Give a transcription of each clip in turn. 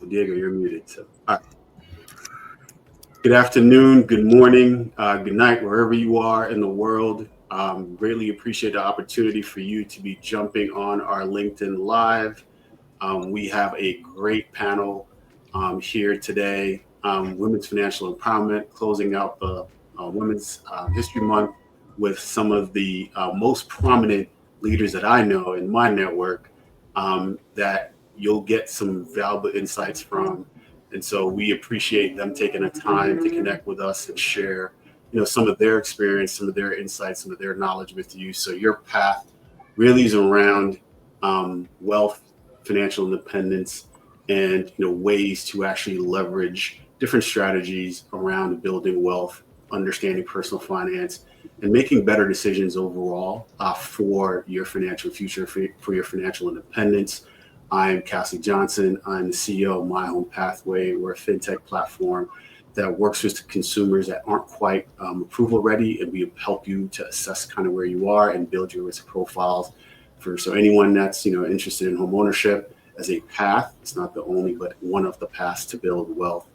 Diego, you're muted. So, all right. Good afternoon, good morning, good night, wherever you are in the world. Greatly appreciate the opportunity for you to be jumping on our LinkedIn Live. We have a great panel here today. Women's Financial Empowerment, closing out the Women's History Month with some of the most prominent leaders that I know in my network that you'll get some valuable insights from. And so we appreciate them taking the time to connect with us and share, some of their experience, some of their insights, some of their knowledge with you. So your path really is around wealth, financial independence, and ways to actually leverage different strategies around building wealth, understanding personal finance, and making better decisions overall for your financial future, for your financial independence. I'm Castleigh Johnson. I'm the CEO of My Home Pathway. We're a fintech platform that works with consumers that aren't quite approval ready, and we help you to assess kind of where you are and build your risk profiles. So anyone that's interested in home ownership as a path, it's not the only, but one of the paths to build wealth.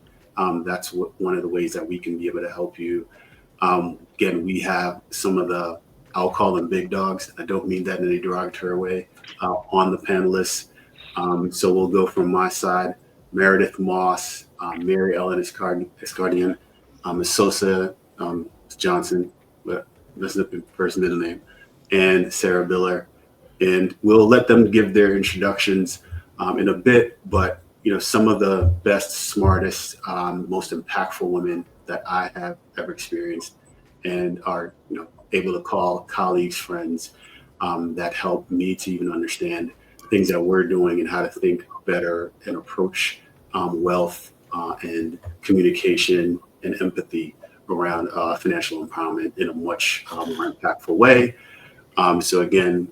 That's one of the ways that we can be able to help you. Again, we have some of the, I'll call them big dogs. I don't mean that in a derogatory way, on the panelists. So we'll go from my side: Meredith Moss, Mary Ellen Iskenderian, Esosa Johnson, but that's the first middle name, and Sarah Biller. And we'll let them give their introductions in a bit, but some of the best, smartest, most impactful women that I have ever experienced, and are able to call colleagues, friends, that help me to even understand things that we're doing and how to think better and approach wealth and communication and empathy around financial empowerment in a much more impactful way. So again,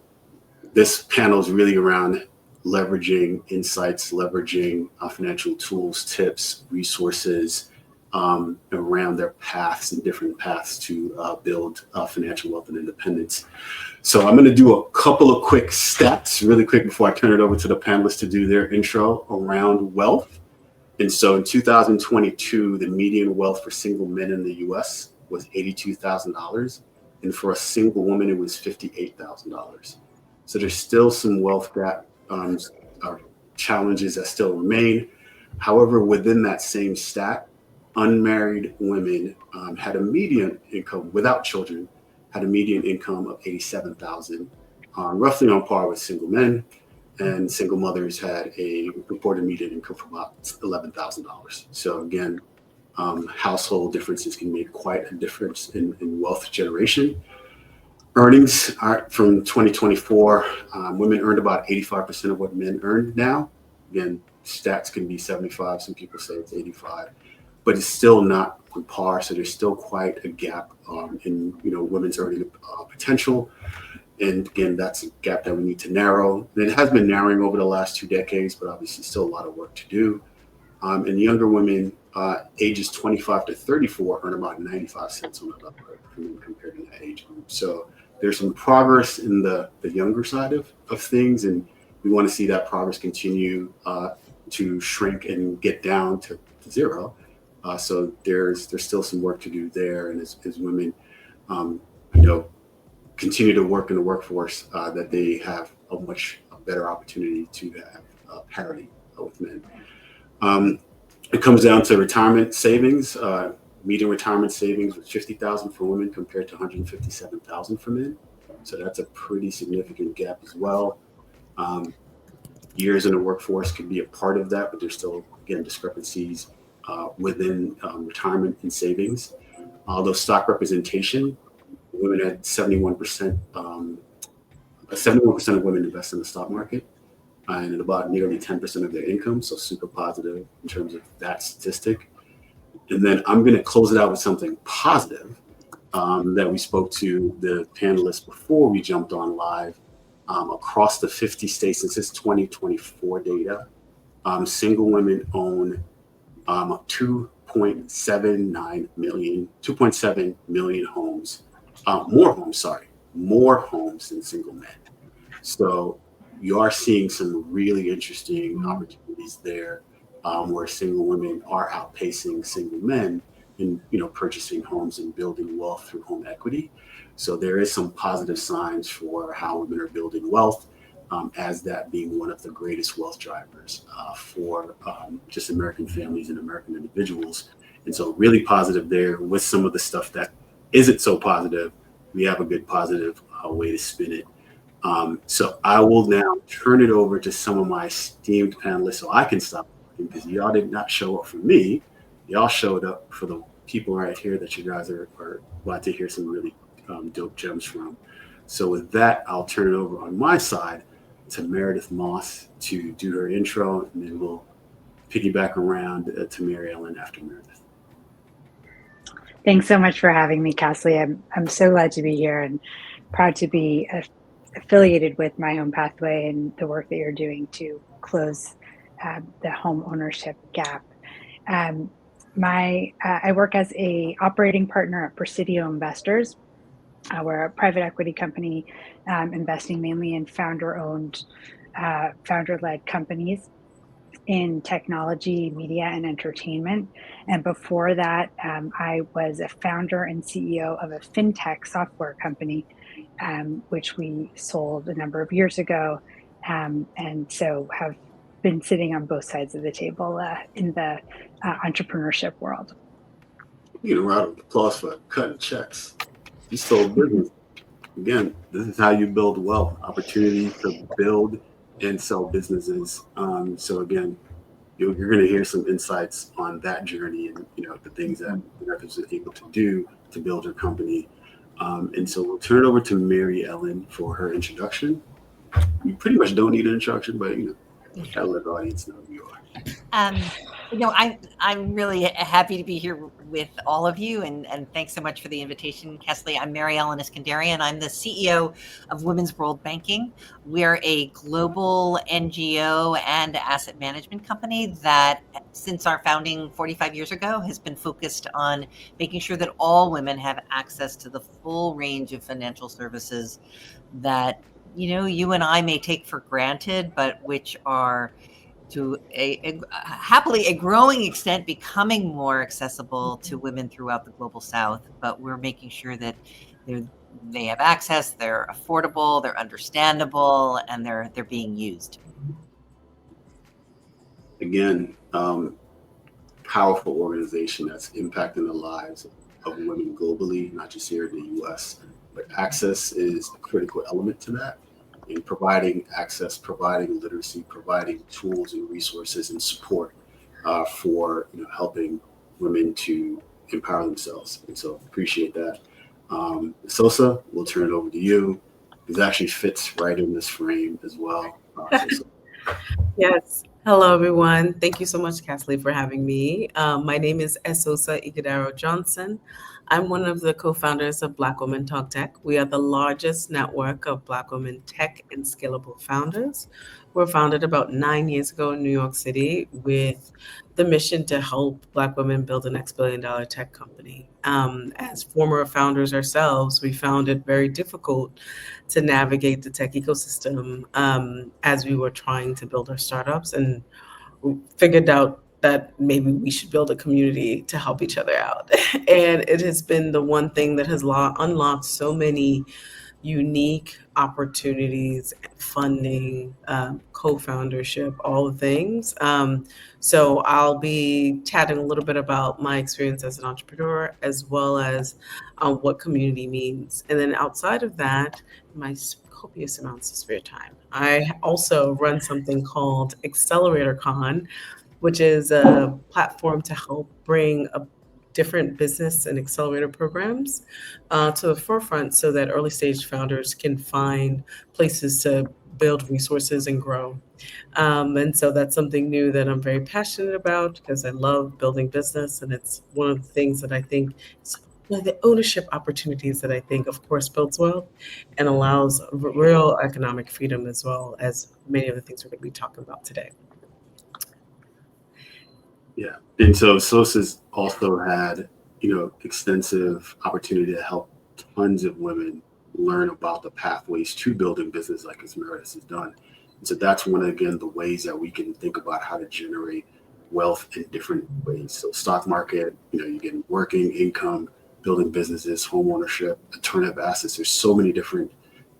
this panel is really around leveraging insights, leveraging financial tools, tips, resources around their paths and different paths to build financial wealth and independence. So I'm going to do a couple of quick stats really quick before I turn it over to the panelists to do their intro around wealth. And so in 2022, the median wealth for single men in the US was $82,000. And for a single woman, it was $58,000. So there's still some wealth gap challenges that still remain. However, within that same stat, unmarried women had a median income without children, had a median income of $87,000, roughly on par with single men, and single mothers had a reported median income of about $11,000. So again, household differences can make quite a difference in wealth generation. Earnings are from 2024, women earned about 85% of what men earn now. Again, stats can be 75, some people say it's 85, but it's still not on par. So there's still quite a gap in women's earning potential. And again, that's a gap that we need to narrow. And it has been narrowing over the last 2 decades, but obviously still a lot of work to do. And younger women, ages 25 to 34, earn about 95 cents on the dollar compared to that age group. So there's some progress in the younger side of things, and we want to see that progress continue to shrink and get down to zero. So there's still some work to do there, and as women, continue to work in the workforce, that they have a much better opportunity to have parity with men. It comes down to retirement savings. Median retirement savings was $50,000 for women compared to $157,000 for men. So that's a pretty significant gap as well. Years in the workforce could be a part of that, but there's still, again, discrepancies within retirement and savings. Although stock representation, women had 71%. 71% of women invest in the stock market, and about nearly 10% of their income. So super positive in terms of that statistic. And then I'm going to close it out with something positive that we spoke to the panelists before we jumped on live. Across the 50 states, this is 2024 data, single women own 2.7 million homes, more homes than single men. So you are seeing some really interesting opportunities there where single women are outpacing single men in purchasing homes and building wealth through home equity. So there is some positive signs for how women are building wealth, as that being one of the greatest wealth drivers for just American families and American individuals. And so really positive there. With some of the stuff that isn't so positive, we have a good positive way to spin it. So I will now turn it over to some of my esteemed panelists so I can stop talking, because y'all did not show up for me. Y'all showed up for the people right here that you guys are about to hear some really dope gems from. So with that, I'll turn it over on my side to Meredith Moss to do her intro, and then we'll piggyback around to Mary Ellen after Meredith. Thanks so much for having me, Castleigh. I'm so glad to be here and proud to be affiliated with My Home Pathway and the work that you're doing to close the home ownership gap. I work as a operating partner at Presidio Investors. We're a private equity company investing mainly in founder-owned, founder-led companies in technology, media, and entertainment. And before that, I was a founder and CEO of a fintech software company, which we sold a number of years ago. And so have been sitting on both sides of the table in the entrepreneurship world. You know, round of applause for cutting checks. You sold business. Again, this is how you build wealth, opportunity to build and sell businesses. So again, you're going to hear some insights on that journey and the things that Meredith was able to do to build her company. And so we'll turn it over to Mary Ellen for her introduction. You pretty much don't need an introduction, but I'll let the audience know who you are. I'm really happy to be here with all of you, and thanks so much for the invitation, Castleigh. I'm Ellen Iskenderian. I'm the CEO of Women's World Banking. We're a global NGO and asset management company that, since our founding 45 years ago, has been focused on making sure that all women have access to the full range of financial services that you and I may take for granted, but which are to happily a growing extent becoming more accessible to women throughout the global South. But we're making sure that they have access, they're affordable, they're understandable, and they're being used. Again, powerful organization that's impacting the lives of women globally, not just here in the U.S. But access is a critical element to that. In providing access, providing literacy, providing tools and resources and support for helping women to empower themselves. And so appreciate that. Esosa, we'll turn it over to you. It actually fits right in this frame as well. Yes. Hello, everyone. Thank you so much, Castleigh, for having me. My name is Esosa Ighodaro Johnson. I'm one of the co-founders of Black Women Talk Tech. We are the largest network of Black women tech and scalable founders. We were founded about 9 years ago in New York City with the mission to help Black women build an $X billion tech company. As former founders ourselves, we found it very difficult to navigate the tech ecosystem as we were trying to build our startups, and we figured out that maybe we should build a community to help each other out. And it has been the one thing that has unlocked so many unique opportunities, funding, co-foundership, all the things. So I'll be chatting a little bit about my experience as an entrepreneur, as well as what community means. And then outside of that, my copious amounts of spare time, I also run something called Accelerator Con, which is a platform to help bring different business and accelerator programs to the forefront so that early stage founders can find places to build resources and grow. And so that's something new that I'm very passionate about because I love building business. And it's one of the things that I think, one of the ownership opportunities that I think, of course, builds wealth and allows real economic freedom, as well as many of the things we're going to be talking about today. Yeah, and so Esosa's also had, extensive opportunity to help tons of women learn about the pathways to building business, like as Meredith has done. And so that's one, again, the ways that we can think about how to generate wealth in different ways. So stock market, you get working income, building businesses, home ownership, alternative assets. There's so many different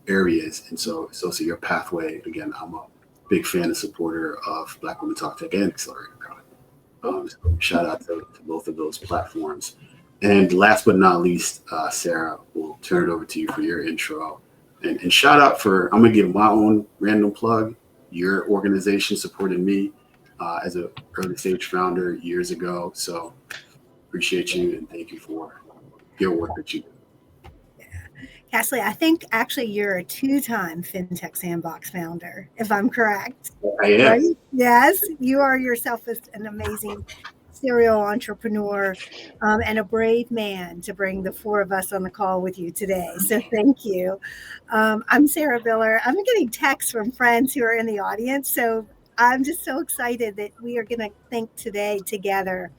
areas. And so it's also your pathway. Again, I'm a big fan and supporter of Black Women Talk Tech and Accelerator Con. So shout out to both of those platforms. And last but not least, Sarah, we'll turn it over to you for your intro. And shout out I'm going to give my own random plug. Your organization supported me as an early stage founder years ago. So appreciate you and thank you for your work that you do. Castleigh, I think actually you're a 2-time FinTech Sandbox founder, if I'm correct. I am. Right? Yes, you are yourself an amazing serial entrepreneur and a brave man to bring the 4 of us on the call with you today. So thank you. I'm Sarah Biller. I'm getting texts from friends who are in the audience. So I'm just so excited that we are going to think today together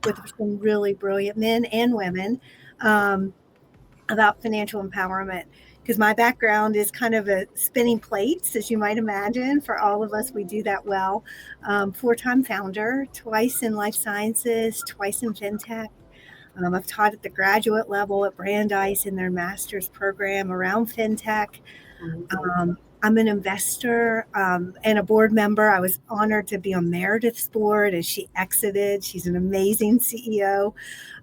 with some really brilliant men and women about financial empowerment, because my background is kind of a spinning plates, as you might imagine. For all of us, we do that well. 4-time founder, twice in life sciences, twice in fintech. I've taught at the graduate level at Brandeis in their master's program around fintech. I'm an investor and a board member. I was honored to be on Meredith's board as she exited. She's an amazing CEO.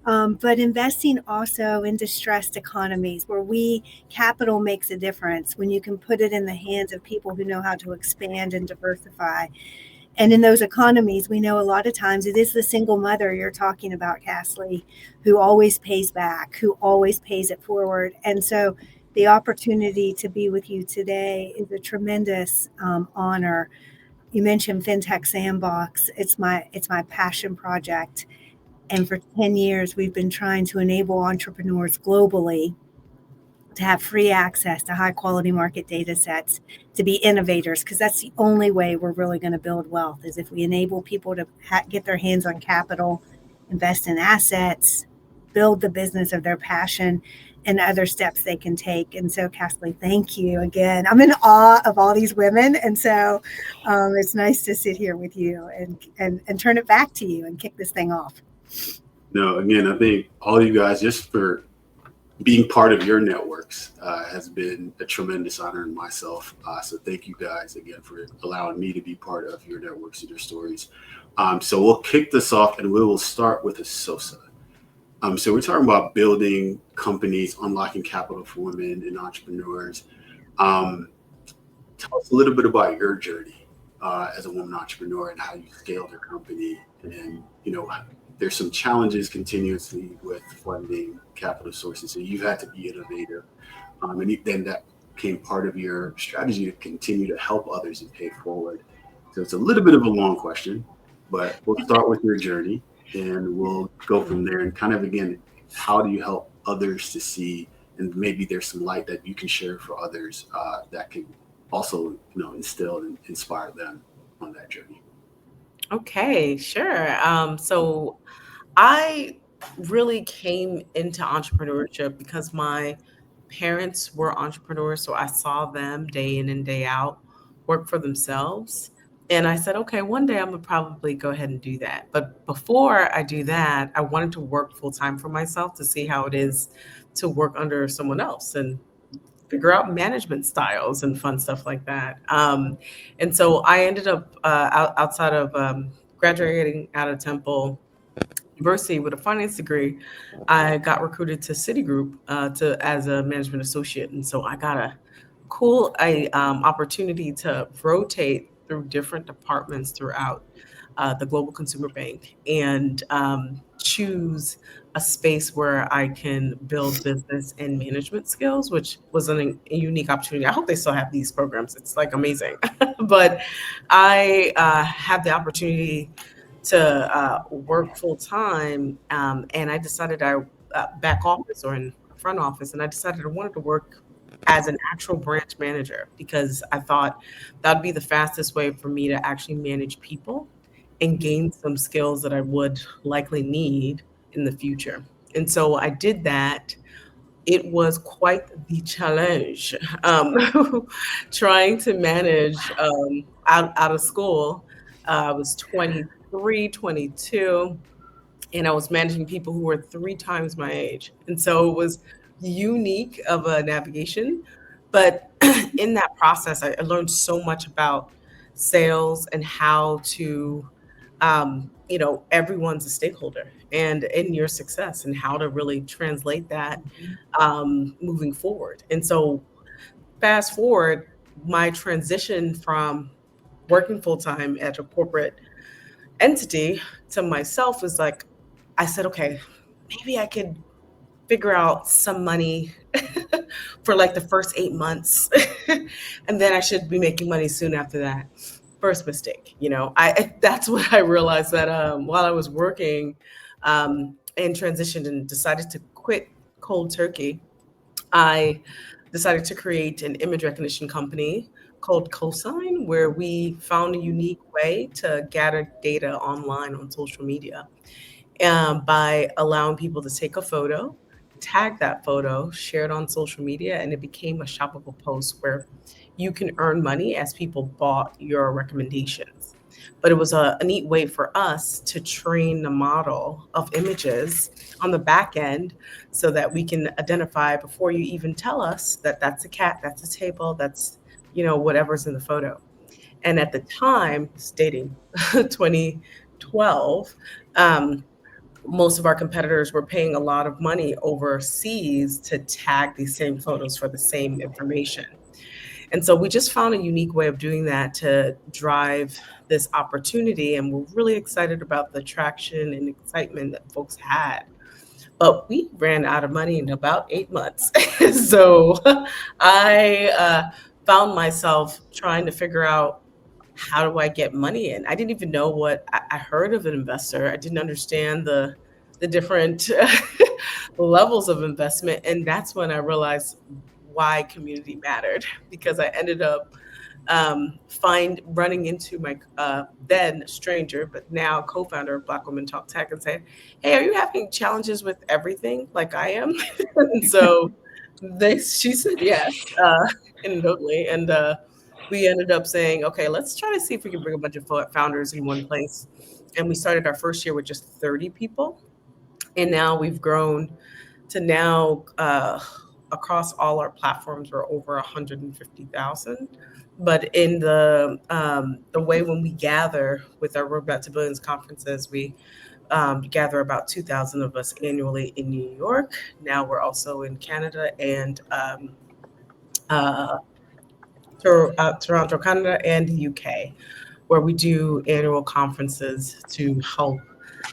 But investing also in distressed economies where capital makes a difference when you can put it in the hands of people who know how to expand and diversify. And in those economies, we know a lot of times it is the single mother you're talking about, Castleigh, who always pays back, who always pays it forward. And so the opportunity to be with you today is a tremendous honor. You mentioned FinTech Sandbox. It's my passion project. And for 10 years, we've been trying to enable entrepreneurs globally to have free access to high quality market data sets, to be innovators, because that's the only way we're really going to build wealth, is if we enable people to get their hands on capital, invest in assets, build the business of their passion, and other steps they can take. And so, Castleigh, thank you again. I'm in awe of all these women. And so it's nice to sit here with you and turn it back to you and kick this thing off. No, again, I think all you guys, just for being part of your networks, has been a tremendous honor in myself. So thank you guys again for allowing me to be part of your networks and your stories. So we'll kick this off and we will start with Esosa. So we're talking about building companies, unlocking capital for women and entrepreneurs. Tell us a little bit about your journey as a woman entrepreneur and how you scaled your company. And, there's some challenges continuously with funding capital sources. So you've had to be innovative. And then that became part of your strategy to continue to help others and pay forward. So it's a little bit of a long question, but we'll start with your journey. And we'll go from there and kind of, again, how do you help others to see, and maybe there's some light that you can share for others that can also, instill and inspire them on that journey. Okay, sure. So I really came into entrepreneurship because my parents were entrepreneurs. So I saw them day in and day out work for themselves. And I said, okay, one day I'm gonna probably go ahead and do that. But before I do that, I wanted to work full time for myself to see how it is to work under someone else and figure out management styles and fun stuff like that. And so I ended up outside of graduating out of Temple University with a finance degree. I got recruited to Citigroup as a management associate. And so I got a cool opportunity to rotate through different departments throughout the global consumer bank and choose a space where I can build business and management skills, which was a unique opportunity. I hope they still have these programs. It's like amazing. But I had the opportunity to work full time, and I decided back office or in front office, and I decided I wanted to work as an actual branch manager because I thought that would be the fastest way for me to actually manage people and gain some skills that I would likely need in the future. And so I did that. It was quite the challenge trying to manage out of school. I was 20 23, 22, and I was managing people who were 3 times my age. And so it was unique of a navigation. But in that process, I learned so much about sales and how to, everyone's a stakeholder and in your success and how to really translate that moving forward. And so fast forward, my transition from working full time at a corporate entity to myself was like, I said, okay, maybe I could figure out some money for like the first 8 months, and then I should be making money soon after that. First mistake, that's what I realized that while I was working and transitioned and decided to quit cold turkey, I decided to create an image recognition company called 𝐶𝐢𝐯, where we found a unique way to gather data online on social media by allowing people to take a photo, tag that photo, share it on social media, and it became a shoppable post where you can earn money as people bought your recommendations. But it was a neat way for us to train the model of images on the back end so that we can identify before you even tell us that that's a cat, that's a table, that's, whatever's in the photo. And at the time, stating 2012, most of our competitors were paying a lot of money overseas to tag these same photos for the same information. And so we just found a unique way of doing that to drive this opportunity. And we're really excited about the traction and excitement that folks had. But we ran out of money in about 8 months. So I found myself trying to figure out, how do I get money in? I didn't even know what I heard of an investor. I didn't understand the different levels of investment. And that's when I realized why community mattered, because I ended up running into my then stranger, but now co-founder of Black Women Talk Tech, and saying, hey, are you having challenges with everything like I am? And so she said yes, anecdotally. And we ended up saying, okay, let's try to see if we can bring a bunch of founders in one place. And we started our first year with just 30 people. And now we've grown to now across all our platforms, we're over 150,000. But in the way when we gather with our Roadmap to Billions conferences, we gather about 2,000 of us annually in New York. Now we're also in Canada and Toronto, Canada, and the UK, where we do annual conferences to help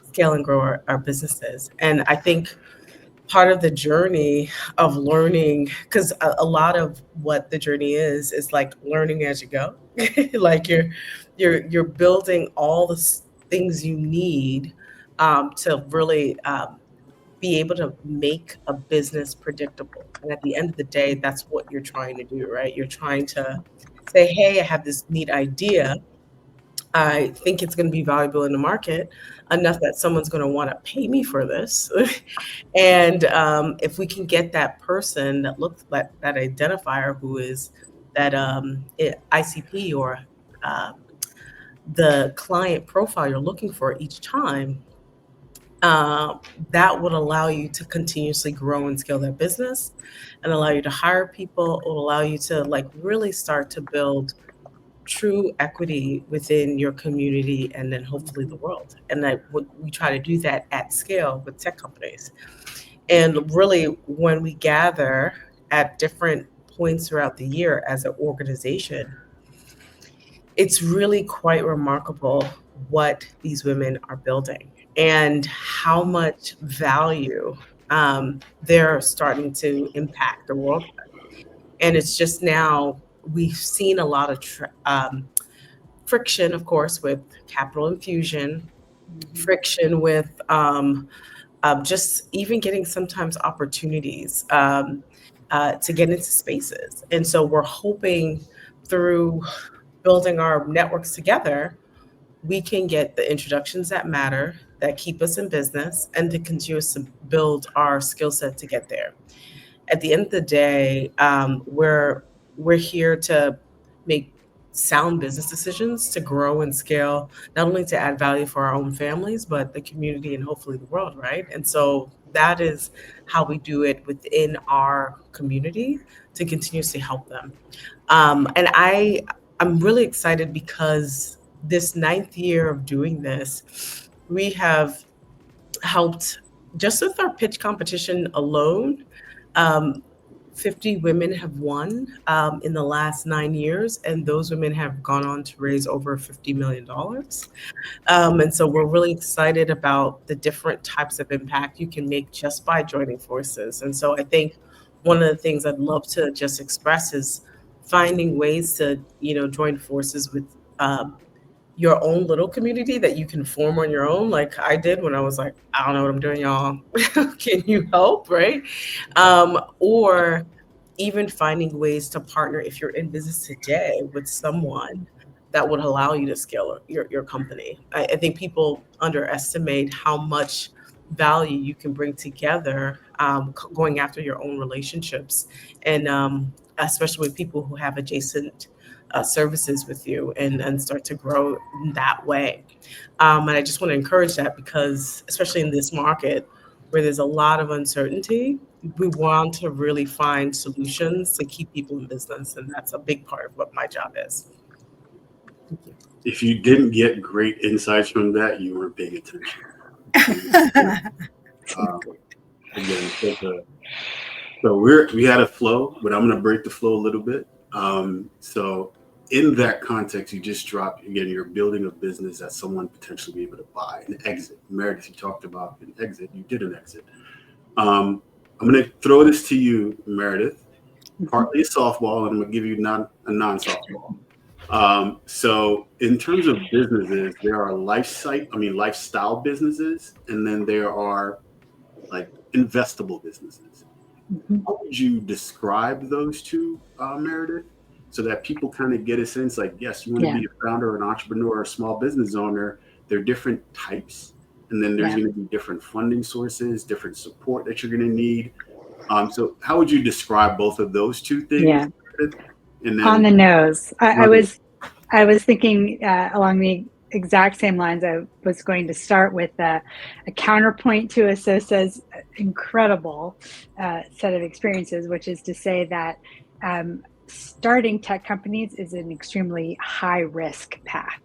scale and grow our businesses. And I think part of the journey of learning, because a lot of what the journey is like learning as you go. Like you're building all the things you need to really be able to make a business predictable. And at the end of the day, that's what you're trying to do, right? You're trying to say, hey, I have this neat idea. I think it's going to be valuable in the market enough that someone's going to want to pay me for this. And if we can get that person that looks like that identifier, who is that ICP or the client profile you're looking for each time, that would allow you to continuously grow and scale that business and allow you to hire people. It will allow you to really start to build true equity within your community and then hopefully the world. And we try to do that at scale with tech companies. And really, when we gather at different points throughout the year as an organization, it's really quite remarkable what these women are building and how much value they're starting to impact the world. And it's just now, we've seen a lot of friction, of course, with capital infusion, friction with just even getting sometimes opportunities to get into spaces. And so we're hoping through building our networks together, we can get the introductions that matter, that keep us in business, and to continue to build our skill set to get there. At the end of the day, we're here to make sound business decisions to grow and scale, not only to add value for our own families, but the community and hopefully the world, right? And so that is how we do it within our community to continuously help them. And I'm really excited because this 9th year of doing this, we have helped, just with our pitch competition alone, um, 50 women have won in the last 9 years, and those women have gone on to raise over $50 million. And so we're really excited about the different types of impact you can make just by joining forces. And so I think one of the things I'd love to just express is finding ways to, join forces with your own little community that you can form on your own, like I did when I was like, I don't know what I'm doing, y'all. Can you help, right? Or even finding ways to partner if you're in business today with someone that would allow you to scale your company. I think people underestimate how much value you can bring together going after your own relationships, and especially with people who have adjacent services with you, and start to grow in that way. And I just want to encourage that, because especially in this market where there's a lot of uncertainty, we want to really find solutions to keep people in business. And that's a big part of what my job is. If you didn't get great insights from that, you weren't paying attention. Again, so we had a flow, but I'm going to break the flow a little bit. So in that context, you just dropped, again, you're building a business that someone potentially be able to buy, an exit. Meredith, you talked about an exit. You did an exit. I'm going to throw this to you, Meredith, partly a softball, and I'm going to give you a non-softball. So in terms of businesses, there are lifestyle businesses, and then there are like investable businesses. How would you describe those two, Meredith, so that people kind of get a sense like, yes, you want to be a founder, an entrepreneur, or a small business owner. There are different types, and then there's going to be different funding sources, different support that you're going to need. So how would you describe both of those two things? Yeah. And then, on the nose. I was thinking along the exact same lines. I was going to start with a counterpoint to Esosa's incredible set of experiences, which is to say that starting tech companies is an extremely high risk path,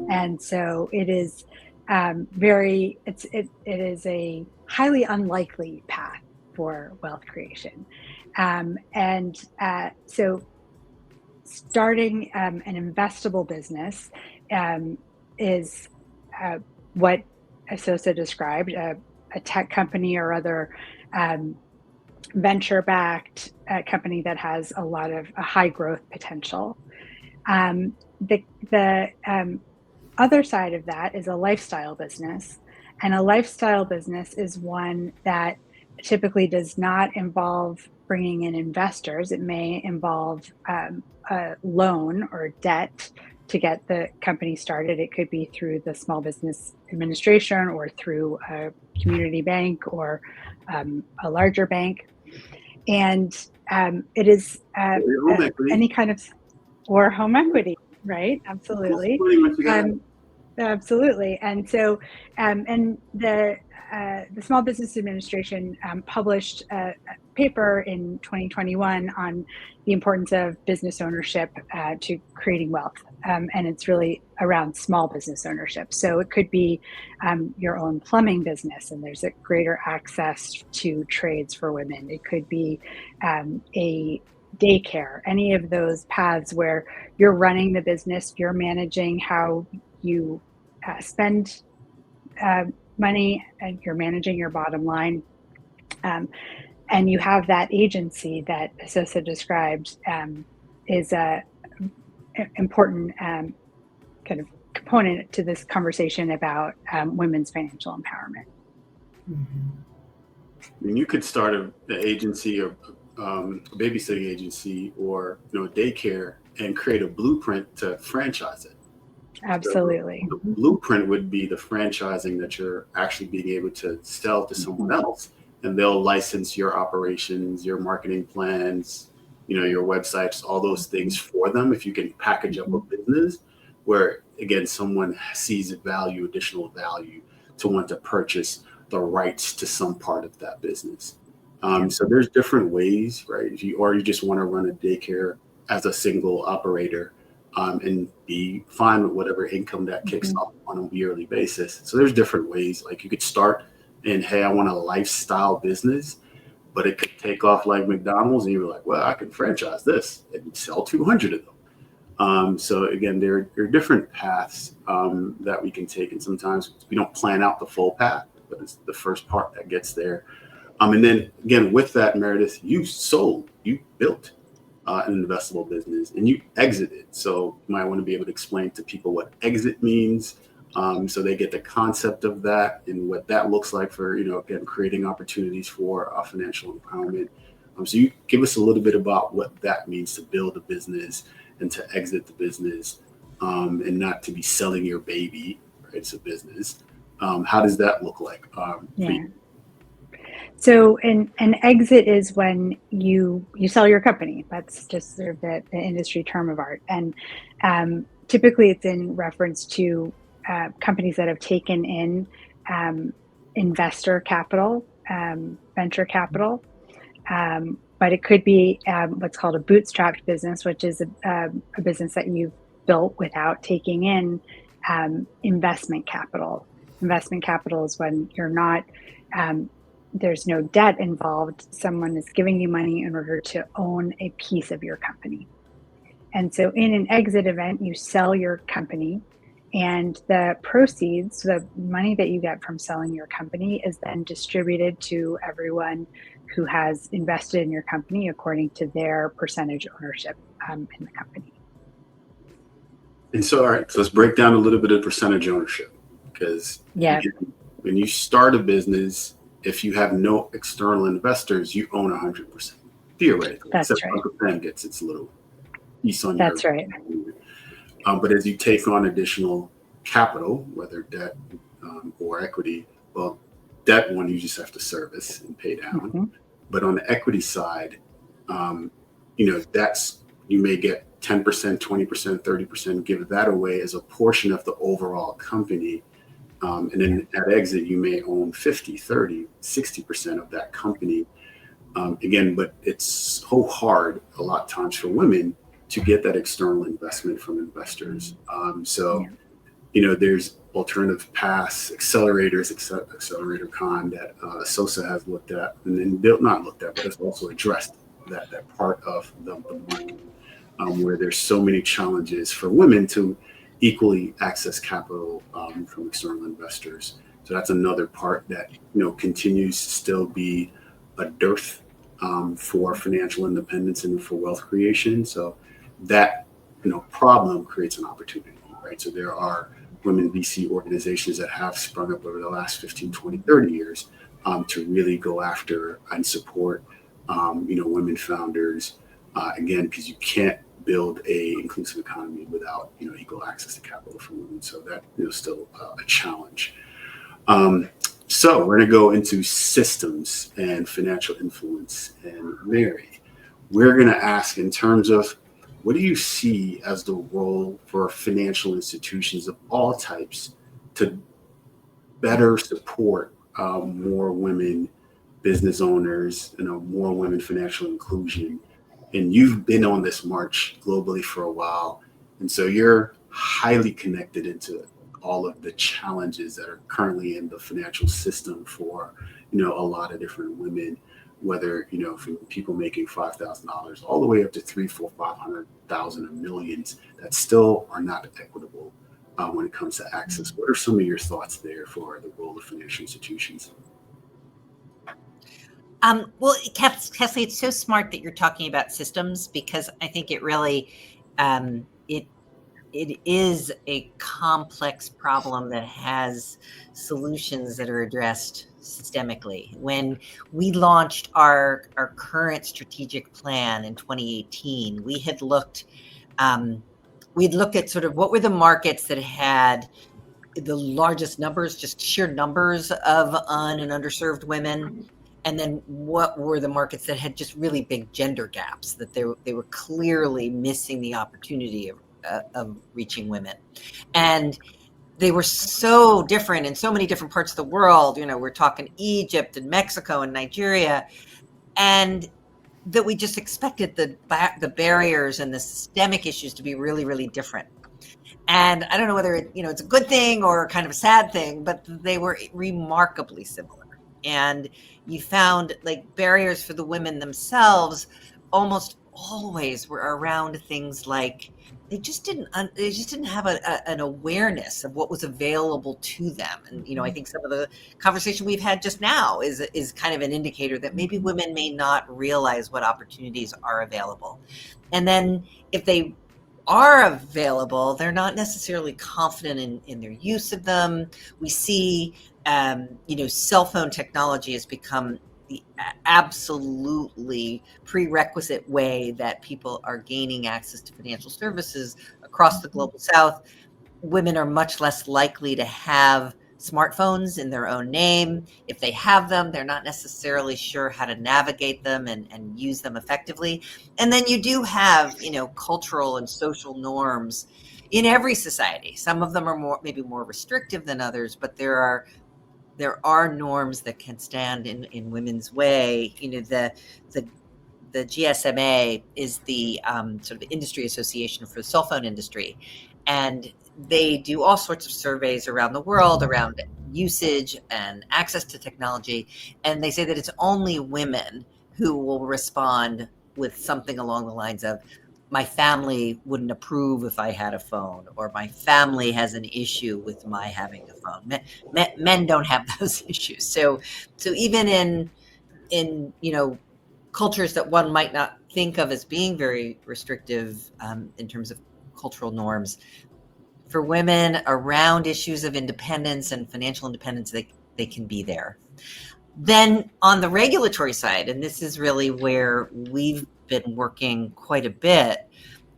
and so it is it is a highly unlikely path for wealth creation, so starting an investable business is what Esosa described, a tech company or other venture-backed company that has a high growth potential. The other side of that is a lifestyle business, and a lifestyle business is one that typically does not involve bringing in investors. It may involve a loan or debt to get the company started. It could be through the Small Business Administration or through a community bank or a larger bank. And it is any kind of, or home equity, right? Absolutely. Absolutely. And so, and the Small Business Administration published a paper in 2021 on the importance of business ownership to creating wealth. And it's really around small business ownership. So it could be your own plumbing business, and there's a greater access to trades for women. It could be a daycare, any of those paths where you're running the business, you're managing how you spend money, and you're managing your bottom line, and you have that agency that Esosa described is a important kind of component to this conversation about women's financial empowerment. I mean, you could start an agency or a babysitting agency or daycare and create a blueprint to franchise it. Absolutely. So the blueprint would be the franchising that you're actually being able to sell to someone else, and they'll license your operations, your marketing plans, your websites, all those things for them. If you can package up a business where, again, someone sees additional value to want to purchase the rights to some part of that business. So there's different ways, right? If you just want to run a daycare as a single operator, and be fine with whatever income that kicks off on a yearly basis. So there's different ways. Like you could start in, hey, I want a lifestyle business, but it could take off like McDonald's, and you're like, well, I can franchise this and sell 200 of them. So again, there are different paths that we can take, and sometimes we don't plan out the full path, but it's the first part that gets there. And then again, with that, Meredith, you built an investable business and you exited. So you might want to be able to explain to people what exit means, so they get the concept of that and what that looks like for, again, creating opportunities for financial empowerment. So you give us a little bit about what that means to build a business and to exit the business, and not to be selling your baby, right? It's a business. How does that look like? For you? So an exit is when you sell your company. That's just sort of the industry term of art. And typically it's in reference to companies that have taken in investor capital, venture capital. But it could be what's called a bootstrapped business, which is a business that you've built without taking in investment capital. Investment capital is when you're not... there's no debt involved. Someone is giving you money in order to own a piece of your company. And so in an exit event, you sell your company, and the proceeds, the money that you get from selling your company, is then distributed to everyone who has invested in your company according to their percentage ownership in the company. And so, all right, so let's break down a little bit of percentage ownership, because when you start a business, if you have no external investors, you own 100%, theoretically. That's except right. Uncle Sam gets its little piece on That's your... right. But as you take on additional capital, whether debt or equity, well, debt one you just have to service and pay down. But on the equity side, that's, you may get 10%, 20%, 30%, give that away as a portion of the overall company. And then at exit, you may own 50, 30, 60% of that company. Again, but it's so hard a lot of times for women to get that external investment from investors. There's alternative paths, accelerators, Accelerator Con that Esosa has looked at, and then not looked at, but it's also addressed that part of the market, where there's so many challenges for women to equally access capital from external investors. So that's another part that continues to still be a dearth for financial independence and for wealth creation. So that problem creates an opportunity, right? So there are women VC organizations that have sprung up over the last 15, 20, 30 years to really go after and support women founders, again, because you can't build a inclusive economy without equal access to capital for women. So that still a challenge. So we're going to go into systems and financial influence. And Mary, we're going to ask, in terms of, what do you see as the role for financial institutions of all types to better support more women business owners, more women financial inclusion? And you've been on this march globally for a while, and so you're highly connected into all of the challenges that are currently in the financial system for a lot of different women, whether from people making $5,000 all the way up to $300,000, $400,000, $500,000, and millions that still are not equitable when it comes to access. What are some of your thoughts there for the role of financial institutions? Well, Castleigh, it's so smart that you're talking about systems, because I think it really, it is a complex problem that has solutions that are addressed systemically. When we launched our current strategic plan in 2018, we had looked at sort of what were the markets that had the largest numbers, just sheer numbers of un- and underserved women. And then what were the markets that had just really big gender gaps, that they were clearly missing the opportunity of reaching women. And they were so different in so many different parts of the world. We're talking Egypt and Mexico and Nigeria, and that we just expected the barriers and the systemic issues to be really, really different. And I don't know whether it's a good thing or kind of a sad thing, but they were remarkably similar. And you found like barriers for the women themselves almost always were around things like they just didn't have an awareness of what was available to them. And I think some of the conversation we've had just now is kind of an indicator that maybe women may not realize what opportunities are available. And then if they are available, they're not necessarily confident in their use of them. We see, cell phone technology has become the absolutely prerequisite way that people are gaining access to financial services across the global South. Women are much less likely to have smartphones in their own name. If they have them, they're not necessarily sure how to navigate them and use them effectively. And then you do have, cultural and social norms in every society. Some of them are maybe more restrictive than others, but there are norms that can stand in women's way. The GSMA is the sort of industry association for the cell phone industry. And they do all sorts of surveys around the world around usage and access to technology. And they say that it's only women who will respond with something along the lines of, my family wouldn't approve if I had a phone, or my family has an issue with my having a phone. Men don't have those issues. So even in cultures that one might not think of as being very restrictive in terms of cultural norms, for women around issues of independence and financial independence, they can be there. Then on the regulatory side, and this is really where we've been working quite a bit,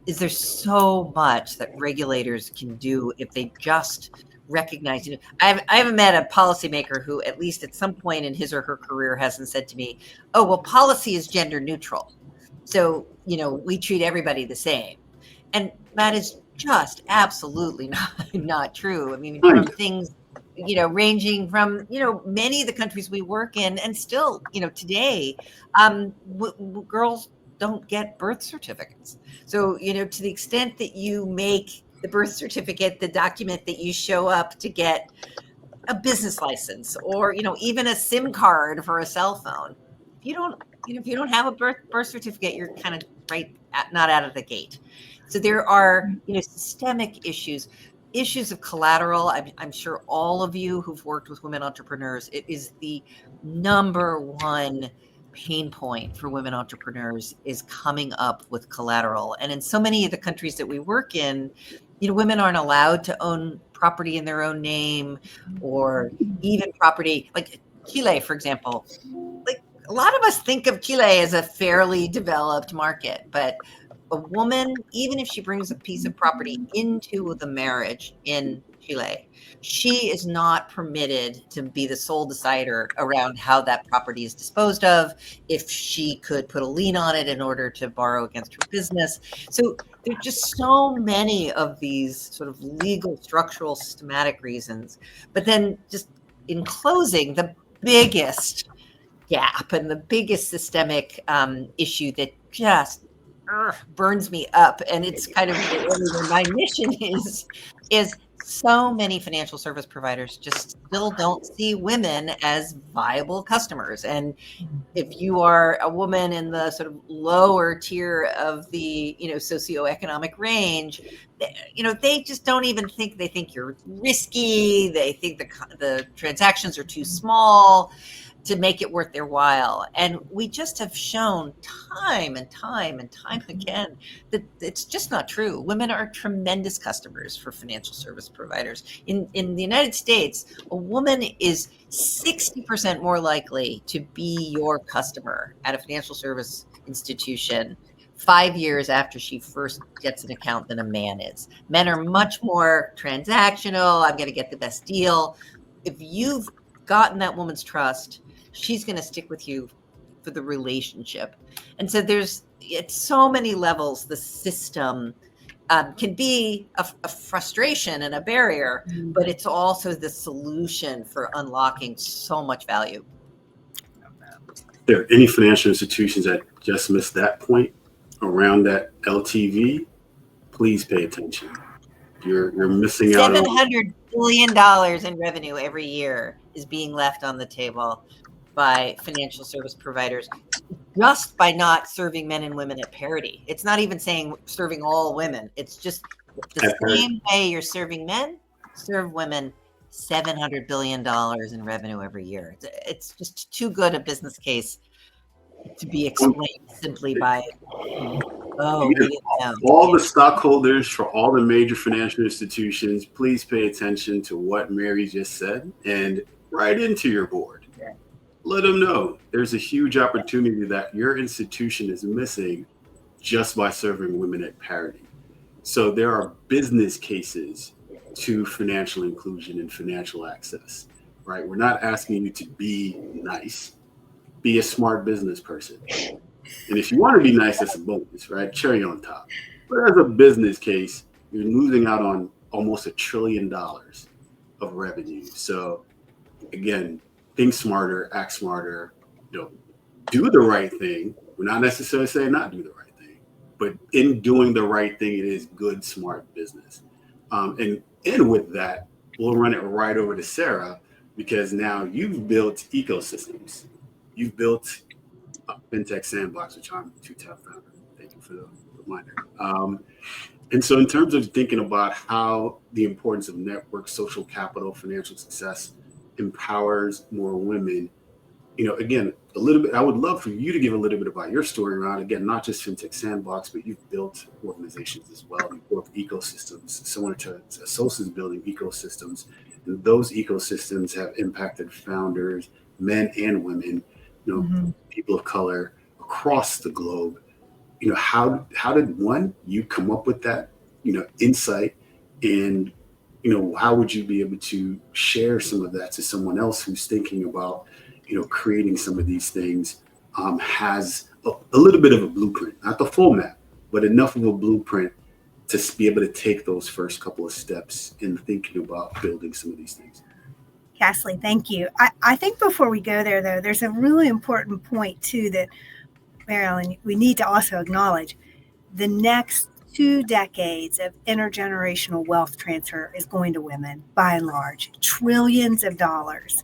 is there's so much that regulators can do if they just recognize. I haven't met a policymaker who, at least at some point in his or her career, hasn't said to me, "Oh, well, policy is gender neutral, so we treat everybody the same." And that is just absolutely not true. I mean, from things ranging from many of the countries we work in, and still today, girls don't get birth certificates. So to the extent that you make the birth certificate the document that you show up to get a business license, or even a SIM card for a cell phone, if you don't have a birth certificate, you're kind of not out of the gate. So there are systemic issues of collateral. I'm sure all of you who've worked with women entrepreneurs, it is the number one pain point for women entrepreneurs, is coming up with collateral. And in so many of the countries that we work in, women aren't allowed to own property in their own name, or even property like Chile, for example. Like, a lot of us think of Chile as a fairly developed market, but a woman, even if she brings a piece of property into the marriage in Chile, she is not permitted to be the sole decider around how that property is disposed of, if she could put a lien on it in order to borrow against her business. So there are just so many of these sort of legal, structural, systematic reasons. But then, just in closing, the biggest gap and the biggest systemic issue that just burns me up, and it's kind of where my mission is so many financial service providers just still don't see women as viable customers. And if you are a woman in the sort of lower tier of the socioeconomic range, they just don't even think, they think you're risky, they think the transactions are too small to make it worth their while. And we just have shown time and time again that it's just not true. Women are tremendous customers for financial service providers. In the United States, a woman is 60% more likely to be your customer at a financial service institution 5 years after she first gets an account than a man is. Men are much more transactional. I'm going to get the best deal. If you've gotten that woman's trust, she's going to stick with you for the relationship. And so there's, at so many levels, the system can be a frustration and a barrier, but it's also the solution for unlocking so much value. If there are any financial institutions that just missed that point around that LTV, please pay attention. You're missing out on $700 billion in revenue every year is being left on the table by financial service providers just by not serving men and women at parity. It's not even saying serving all women. It's just the same way you're serving men, serve women. $700 billion in revenue every year. It's just too good a business case to be explained simply by, oh, all the stockholders for all the major financial institutions, please pay attention to what Mary just said and write into your board. Let them know there's a huge opportunity that your institution is missing just by serving women at parity. So there are business cases to financial inclusion and financial access, right? We're not asking you to be nice, be a smart business person. And if you want to be nice, that's a bonus, right? Cherry on top. But as a business case, you're losing out on almost $1 trillion of revenue. So again, think smarter, act smarter, do the right thing. We're not necessarily saying not do the right thing, but in doing the right thing, it is good, smart business. And with that, we'll run it right over to Sarah, because now you've built ecosystems. You've built a FinTech Sandbox, which I'm a two-time founder. Thank you for the reminder. And so in terms of thinking about how the importance of network, social capital, financial success empowers more women, again, a little bit, I would love for you to give a little bit about your story around, again, not just FinTech Sandbox, but you've built organizations as well. You've built ecosystems similar to Esosa's building ecosystems. And those ecosystems have impacted founders, men and women, people of color across the globe. How did you come up with that, insight, and how would you be able to share some of that to someone else who's thinking about, creating some of these things, has a little bit of a blueprint, not the full map, but enough of a blueprint to be able to take those first couple of steps in thinking about building some of these things? Castleigh, thank you. I think before we go there, though, there's a really important point, too, that, Marilyn, we need to also acknowledge. The next 2 decades of intergenerational wealth transfer is going to women, by and large, trillions of dollars.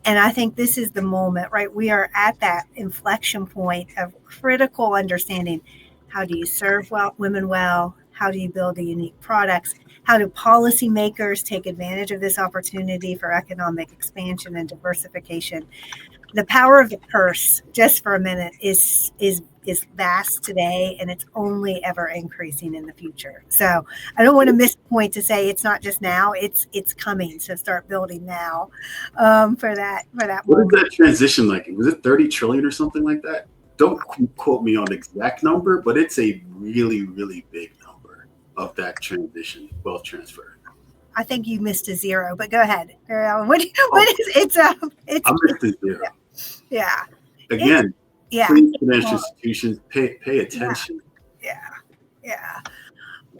And I think this is the moment, right? We are at that inflection point of critical understanding. How do you serve women well? How do you build unique products? How do policymakers take advantage of this opportunity for economic expansion and diversification? The power of the purse, just for a minute, is vast today, and it's only ever increasing in the future. So I don't want to miss the point to say it's not just now; it's coming. So start building now for that. What is that transition like? Was it 30 trillion or something like that? Don't quote me on the exact number, but it's a really, really big number of that transition, wealth transfer. I think you missed a zero, but go ahead, Mary Ellen. What is it's? I missed a zero. Yeah. Again, please, financial institutions, pay attention. Yeah.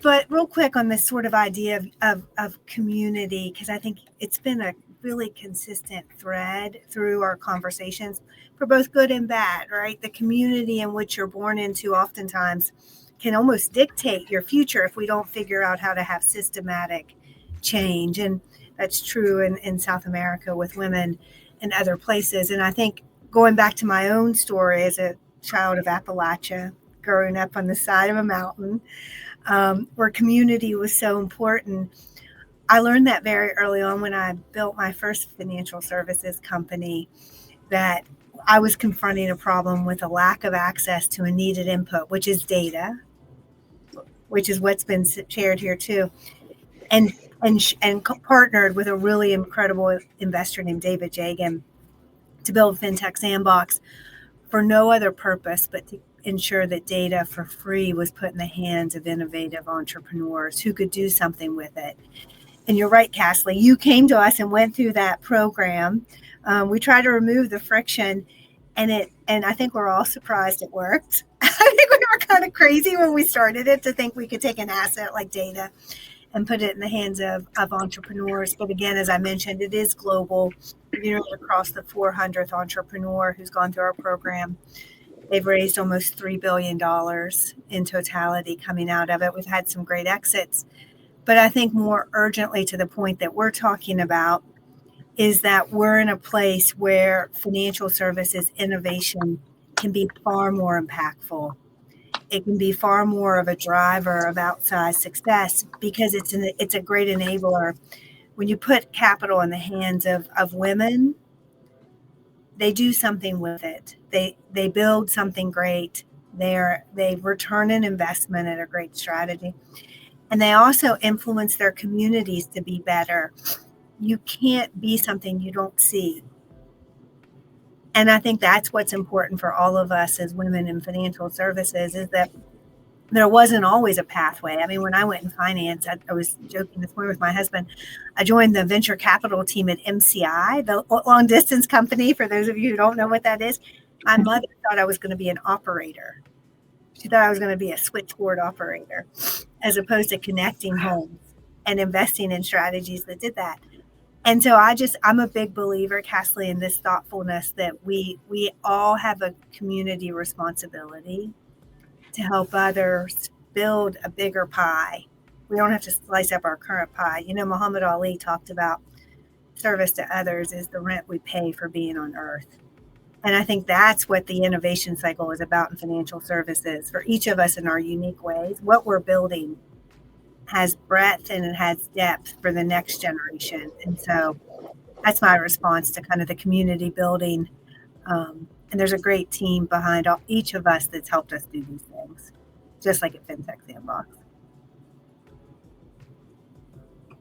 But real quick on this sort of idea of community, because I think it's been a really consistent thread through our conversations for both good and bad, right? The community in which you're born into oftentimes can almost dictate your future if we don't figure out how to have systematic change. And that's true in South America with women and other places. And I think going back to my own story as a child of Appalachia, growing up on the side of a mountain, where community was so important, I learned that very early on when I built my first financial services company, that I was confronting a problem with a lack of access to a needed input, which is data, which is what's been shared here too, and partnered with a really incredible investor named 𝐏𝐚𝐳𝐿 to build FinTech Sandbox for no other purpose but to ensure that data for free was put in the hands of innovative entrepreneurs who could do something with it. And you're right, Castleigh, you came to us and went through that program We try to remove the friction, and I think we're all surprised it worked. I think we were kind of crazy when we started it to think we could take an asset like data and put it in the hands of entrepreneurs. But again, as I mentioned, it is global. Across the 400th entrepreneur who's gone through our program. They've raised almost $3 billion in totality coming out of it. We've had some great exits. But I think more urgently, to the point that we're talking about, is that we're in a place where financial services innovation can be far more impactful. It can be far more of a driver of outsized success, because it's a great enabler. When you put capital in the hands of women, they do something with it. They build something great. They return an investment at a great strategy. And they also influence their communities to be better. You can't be something you don't see. And I think that's what's important for all of us as women in financial services, is that there wasn't always a pathway. I mean, when I went in finance, I was joking this morning with my husband. I joined the venture capital team at MCI, the long distance company. For those of you who don't know what that is, my mother thought I was going to be an operator. She thought I was going to be a switchboard operator, as opposed to connecting homes and investing in strategies that did that. And so I'm a big believer, Castleigh, in this thoughtfulness that we all have a community responsibility to help others build a bigger pie. We don't have to slice up our current pie. Muhammad Ali talked about service to others is the rent we pay for being on earth. And I think that's what the innovation cycle is about in financial services. For each of us in our unique ways, what we're building has breadth and it has depth for the next generation. And so that's my response to kind of the community building. And there's a great team behind each of us that's helped us do these things, just like at FinTech Sandbox.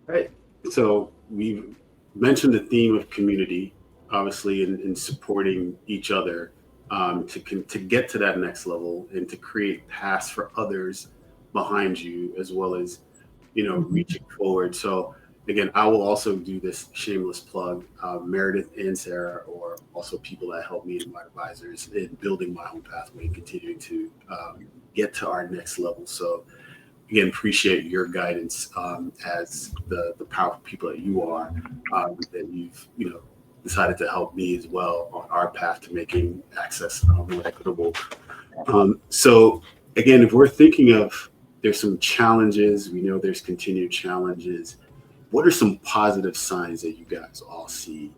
Right. So we've mentioned the theme of community, obviously, in supporting each other to get to that next level and to create paths for others behind you, as well as, reaching forward. So again, I will also do this shameless plug. Meredith and Sarah are also people that help me and my advisors in building my own pathway and continuing to get to our next level. So again, appreciate your guidance as the powerful people that you are, that you've decided to help me as well on our path to making access more equitable. So again, if we're thinking of, there's some challenges, we know there's continued challenges. What are some positive signs that you guys all see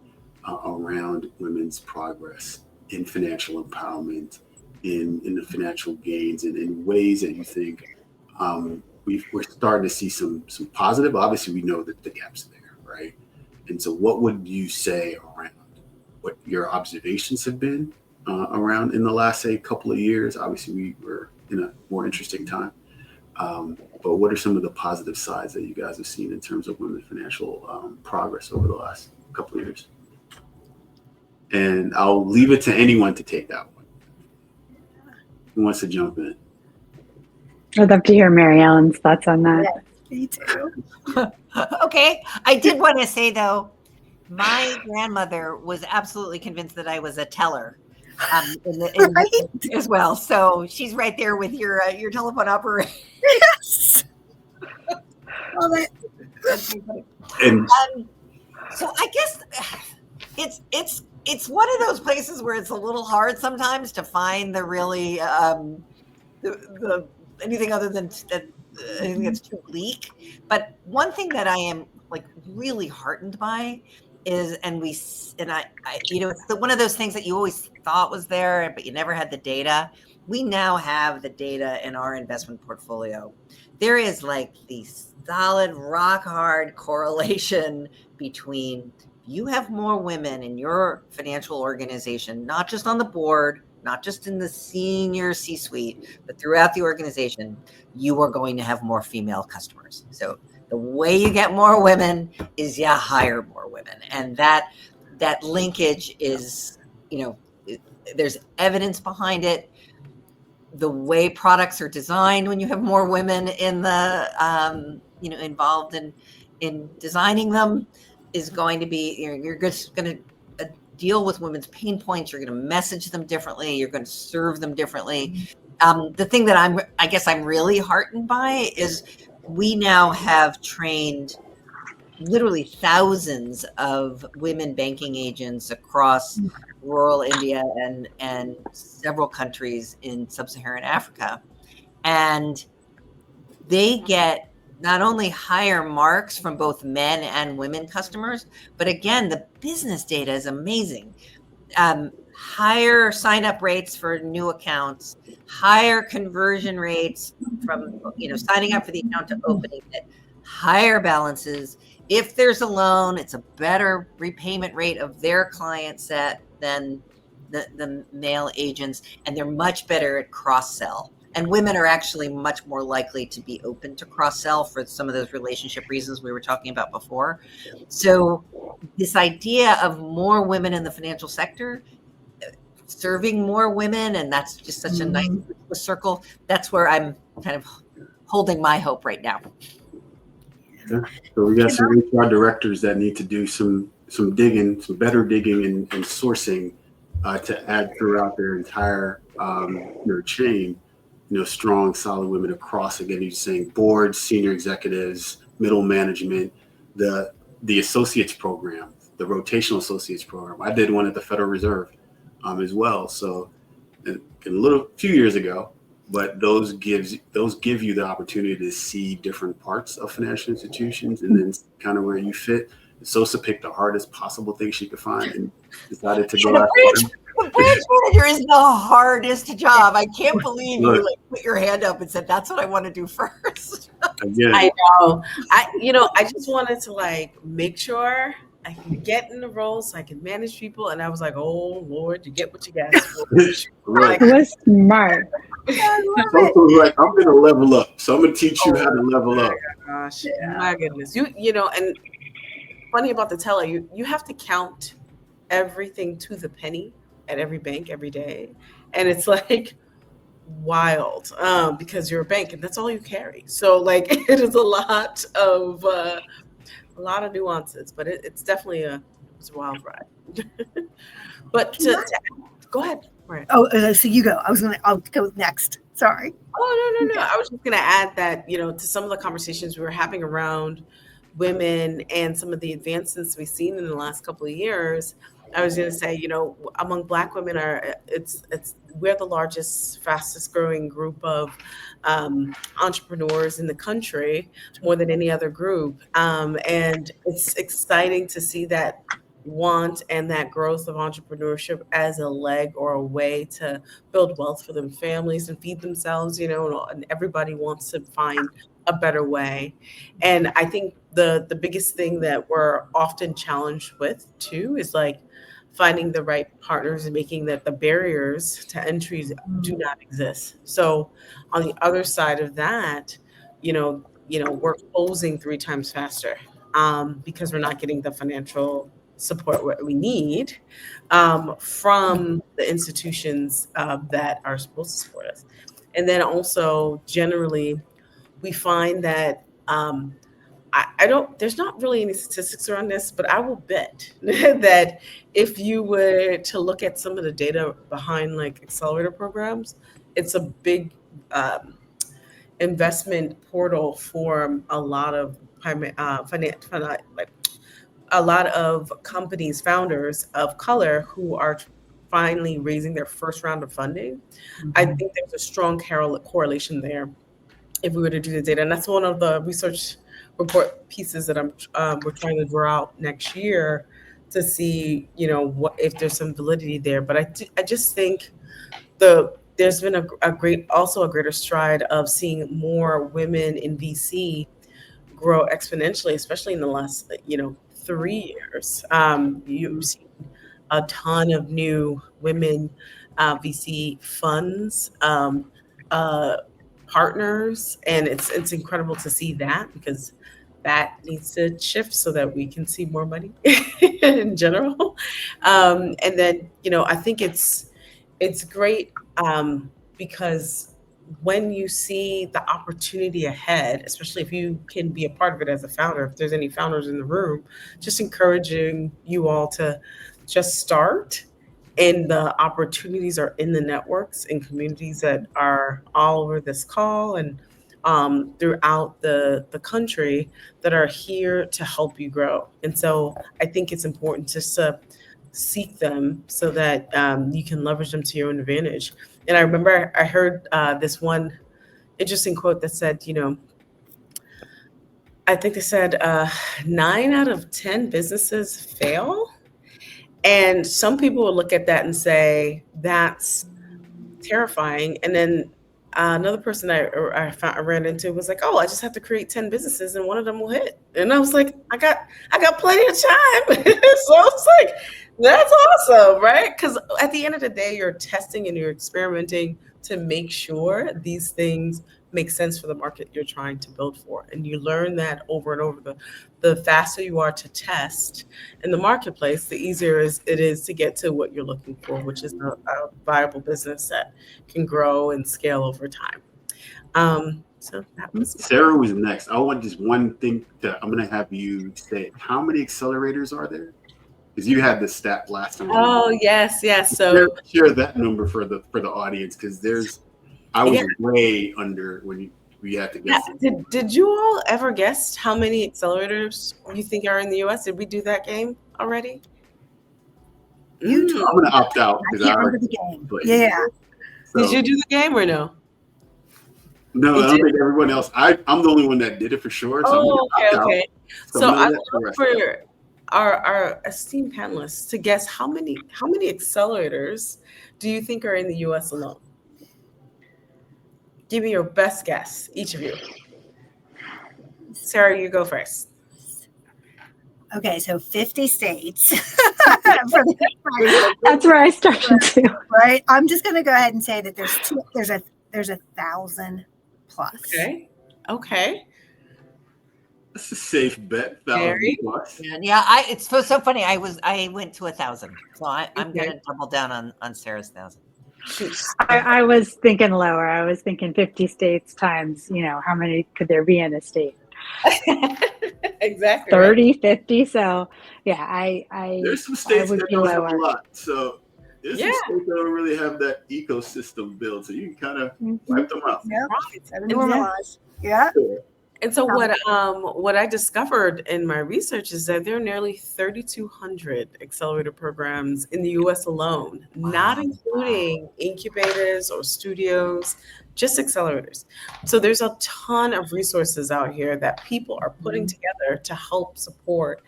around women's progress in financial empowerment, in the financial gains, and in ways that you think we're starting to see some positive? Obviously, we know that the gap's there, right? And so what would you say around what your observations have been around in the last, say, couple of years? Obviously, we were in a more interesting time. But what are some of the positive sides that you guys have seen in terms of women's financial progress over the last couple of years? And I'll leave it to anyone to take that one. Who wants to jump in? I'd love to hear Mary Ellen's thoughts on that. Yes, me too. Okay. I did want to say, though, my grandmother was absolutely convinced that I was a teller as well. So she's right there with your telephone operator. Yes. Love it. And So I guess it's one of those places where it's a little hard sometimes to find the really the anything other than anything that's too bleak. But one thing that I am really heartened by is, it's one of those things that you always thought was there, but you never had the data. We now have the data in our investment portfolio. There is the solid, rock hard correlation between you have more women in your financial organization, not just on the board, not just in the senior C-suite, but throughout the organization, you are going to have more female customers. So the way you get more women is you hire more women. And that linkage is, there's evidence behind it. The way products are designed when you have more women in the, involved in designing them is going to be, you're just going to deal with women's pain points. You're going to message them differently. You're going to serve them differently. The thing that I guess I'm really heartened by is we now have trained literally thousands of women banking agents across rural India and several countries in sub-Saharan Africa. And they get not only higher marks from both men and women customers, but again, the business data is amazing. Higher sign-up rates for new accounts, higher conversion rates from signing up for the account to opening it, higher balances. If there's a loan, it's a better repayment rate of their client set than the male agents, and they're much better at cross-sell. And women are actually much more likely to be open to cross-sell for some of those relationship reasons we were talking about before. So this idea of more women in the financial sector, serving more women, and that's just such a nice circle. That's where I'm kind of holding my hope right now. Yeah. So we got some HR directors that need to do some digging, some better digging and sourcing to add throughout their entire their chain. Strong, solid women across, again, you're saying boards, senior executives, middle management, the associates program, the rotational associates program. I did one at the Federal Reserve as well. So a few years ago, but those give you the opportunity to see different parts of financial institutions and then kind of where you fit. Esosa picked the hardest possible thing she could find and decided to go after. The branch manager is the hardest job. I can't believe you put your hand up and said, that's what I want to do first. Again. I know. I just wanted to make sure I can get in the role so I can manage people. And I was like, oh Lord, you get what you get. Right. It was smart. Like, I'm going to level up. So I'm going to teach you how to level up. Gosh, my goodness. And funny about the teller, you have to count everything to the penny at every bank every day, and it's wild because you're a bank and that's all you carry. So it is a lot of nuances, but it's definitely it's a wild ride. But go ahead. Right. Oh, so you go. I'll go next. Sorry. Oh no. I was just gonna add that to some of the conversations we were having around women and some of the advancements we've seen in the last couple of years. I was going to say, among Black women, we're the largest, fastest growing group of entrepreneurs in the country, more than any other group. And it's exciting to see that want and that growth of entrepreneurship as a leg or a way to build wealth for them families and feed themselves, and everybody wants to find a better way. And I think the biggest thing that we're often challenged with too is finding the right partners and making that the barriers to entries do not exist. So on the other side of that, we're closing 3 times faster because we're not getting the financial support we need from the institutions that are supposed to support us. And then also generally, we find that there's not really any statistics around this, but I will bet that if you were to look at some of the data behind accelerator programs, it's a big investment portal for a lot of a lot of companies, founders of color who are finally raising their first round of funding. Mm-hmm. I think there's a strong correlation there if we were to do the data. And that's one of the research report pieces that we're trying to draw out next year to see, what if there's some validity there. But I just think there's been a greater stride of seeing more women in VC grow exponentially, especially in the last 3 years. You've seen a ton of new women VC funds, partners, and it's incredible to see that, because that needs to shift so that we can see more money in general. And then, I think it's great because when you see the opportunity ahead, especially if you can be a part of it as a founder, if there's any founders in the room, just encouraging you all to just start, and the opportunities are in the networks and communities that are all over this call and throughout the country that are here to help you grow. And so I think it's important just to seek them so that you can leverage them to your own advantage. And I remember I heard this one interesting quote that said, I think they said 9 out of 10 businesses fail. And some people will look at that and say, that's terrifying. And then another person I ran into was like, oh, I just have to create 10 businesses and one of them will hit. And I was like, I got plenty of time. So it's like, that's awesome, right? Because at the end of the day, you're testing and you're experimenting to make sure these things make sense for the market you're trying to build for. And you learn that over and over. The faster you are to test in the marketplace, the easier it is to get to what you're looking for, which is a viable business that can grow and scale over time. So that was Sarah was next. I want just one thing that I'm going to have you say. How many accelerators are there? Because you had the stat last time. Oh, yes. So share that number for the audience, because I was way under when we had to guess. Did you all ever guess how many accelerators you think are in the US? Did we do that game already? I'm going to opt out. I can't remember the game. Yeah. So, did you do the game or no? No, I don't think everyone else. I'm the only one that did it for sure. So okay. So I would love for our esteemed panelists to guess how many accelerators do you think are in the US alone? Give me your best guess, each of you. Sarah, you go first. Okay, so 50 states. That's where I started to. Right. I'm just going to go ahead and say that there's 1,000 plus. Okay. That's a safe bet. 1,000 plus. Yeah. It's so funny. I went to 1,000, so I'm going to double down on Sarah's 1,000. I was thinking lower. I was thinking 50 states times, how many could there be in a state? Exactly. 30, 50. So yeah, there's some states that don't have a lot. So there's some states that don't really have that ecosystem built. So you can kind of wipe them out. Yeah. Normalize. Yeah. Sure. And so what I discovered in my research is that there are nearly 3,200 accelerator programs in the US alone, not including incubators or studios, just accelerators. So there's a ton of resources out here that people are putting together to help support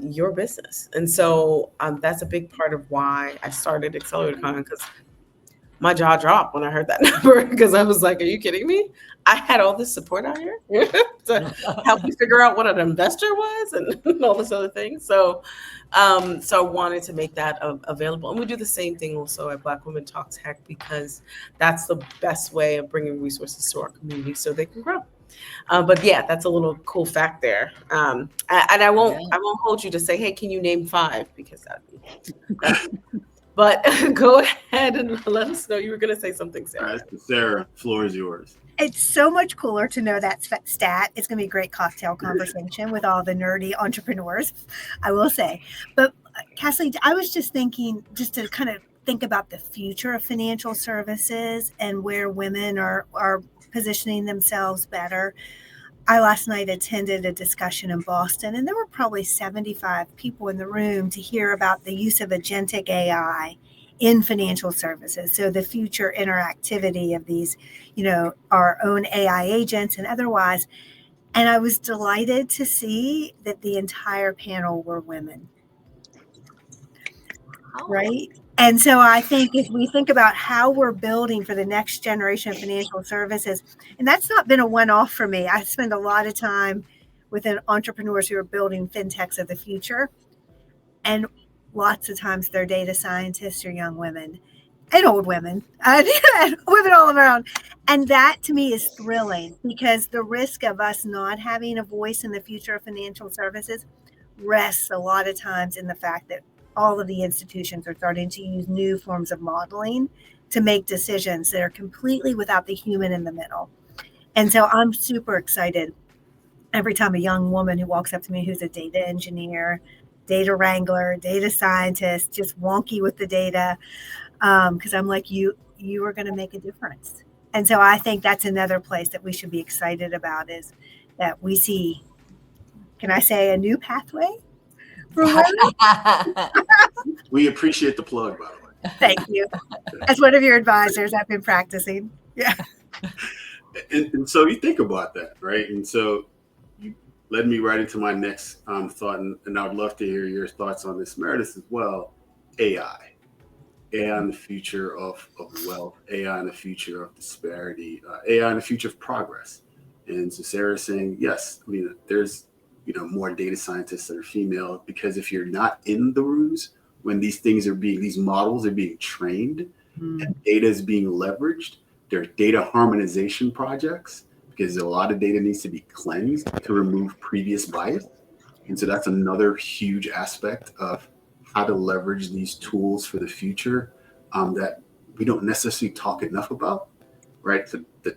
your business. And so that's a big part of why I started Accelerator Con, because my jaw dropped when I heard that number, because I was like, are you kidding me? I had all this support out here to help me figure out what an investor was and all this other things. So I wanted to make that available. And we do the same thing also at Black Women Talk Tech, because that's the best way of bringing resources to our community so they can grow. But yeah, that's a little cool fact there. And I won't hold you to say, hey, can you name 5? Because that's but go ahead and let us know. You were going to say something, Sarah. All right, Sarah, floor is yours. It's so much cooler to know that stat. It's going to be a great cocktail conversation with all the nerdy entrepreneurs, I will say. But Castleigh, I was just thinking, just to kind of think about the future of financial services and where women are positioning themselves better. I last night attended a discussion in Boston, and there were probably 75 people in the room to hear about the use of agentic AI in financial services. So the future interactivity of these, our own AI agents and otherwise. And I was delighted to see that the entire panel were women. Right? And so I think if we think about how we're building for the next generation of financial services, and that's not been a one-off for me. I spend a lot of time with entrepreneurs who are building fintechs of the future. And lots of times they're data scientists or young women and old women, and women all around. And that to me is thrilling, because the risk of us not having a voice in the future of financial services rests a lot of times in the fact that all of the institutions are starting to use new forms of modeling to make decisions that are completely without the human in the middle. And so I'm super excited every time a young woman who walks up to me who's a data engineer, data wrangler, data scientist, just wonky with the data. Because I'm like, you are going to make a difference. And so I think that's another place that we should be excited about, is that we see, can I say, a new pathway for women? We appreciate the plug, by the way. Thank you. As one of your advisors, I've been practicing. Yeah. And so you think about that, right? And so you led me right into my next thought, and I would love to hear your thoughts on this, Meredith, as well. AI in the future of wealth, AI in the future of disparity, AI in the future of progress. And so Sarah's saying, yes, I mean, there's, more data scientists that are female, because if you're not in the rooms when these models are being trained and data is being leveraged, there are data harmonization projects, because a lot of data needs to be cleansed to remove previous bias. And so that's another huge aspect of how to leverage these tools for the future that we don't necessarily talk enough about, right? The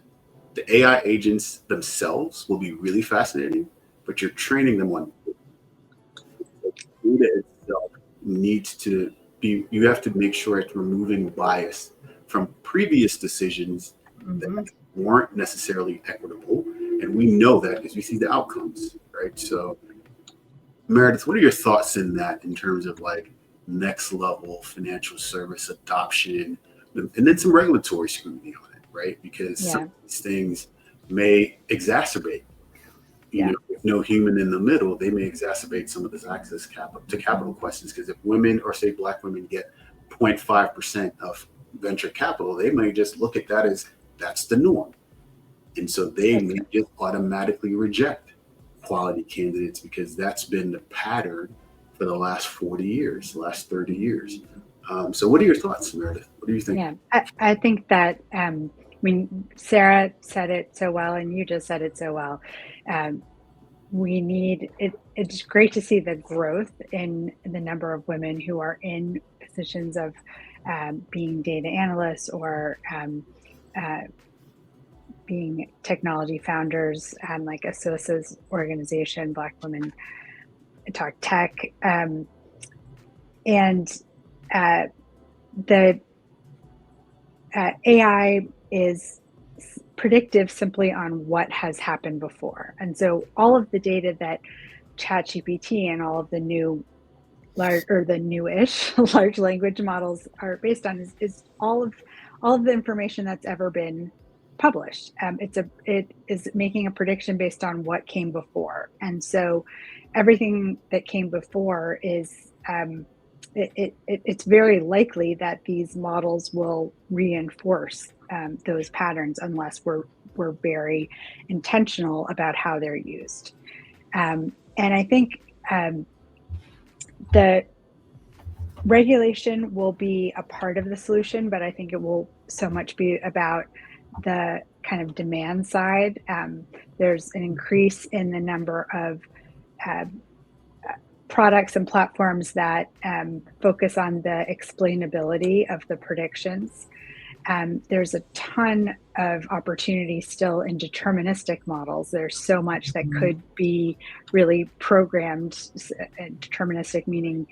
AI agents themselves will be really fascinating, but you're training them on data itself needs to be, you have to make sure it's removing bias from previous decisions that weren't necessarily equitable. And we know that because we see the outcomes, right? So Meredith, what are your thoughts in that, in terms of like next level financial service adoption, and then some regulatory scrutiny on it, right? Because some of these things may exacerbate, with no human in the middle, they may exacerbate some of this access to capital questions. Because if women, or say Black women, get 0.5% of venture capital, they may just look at that as that's the norm. And so they may just automatically reject quality candidates, because that's been the pattern for the last 40 years, last 30 years. So what are your thoughts, Meredith? What do you think? Yeah, I think that, Sarah said it so well, and you just said it so well. We need it. It's great to see the growth in the number of women who are in positions of being data analysts, or being technology founders, like Esosa's organization, Black Women Talk Tech. The AI is predictive simply on what has happened before. And so all of the data that ChatGPT and all of the newish large language models are based on is all of the information that's ever been published. It is making a prediction based on what came before. And so everything that came before is it's very likely that these models will reinforce those patterns, unless we're very intentional about how they're used. And I think the regulation will be a part of the solution, but I think it will so much be about the kind of demand side. There's an increase in the number of products and platforms that focus on the explainability of the predictions. There's a ton of opportunity still in deterministic models. There's so much that could be really programmed. Deterministic meaning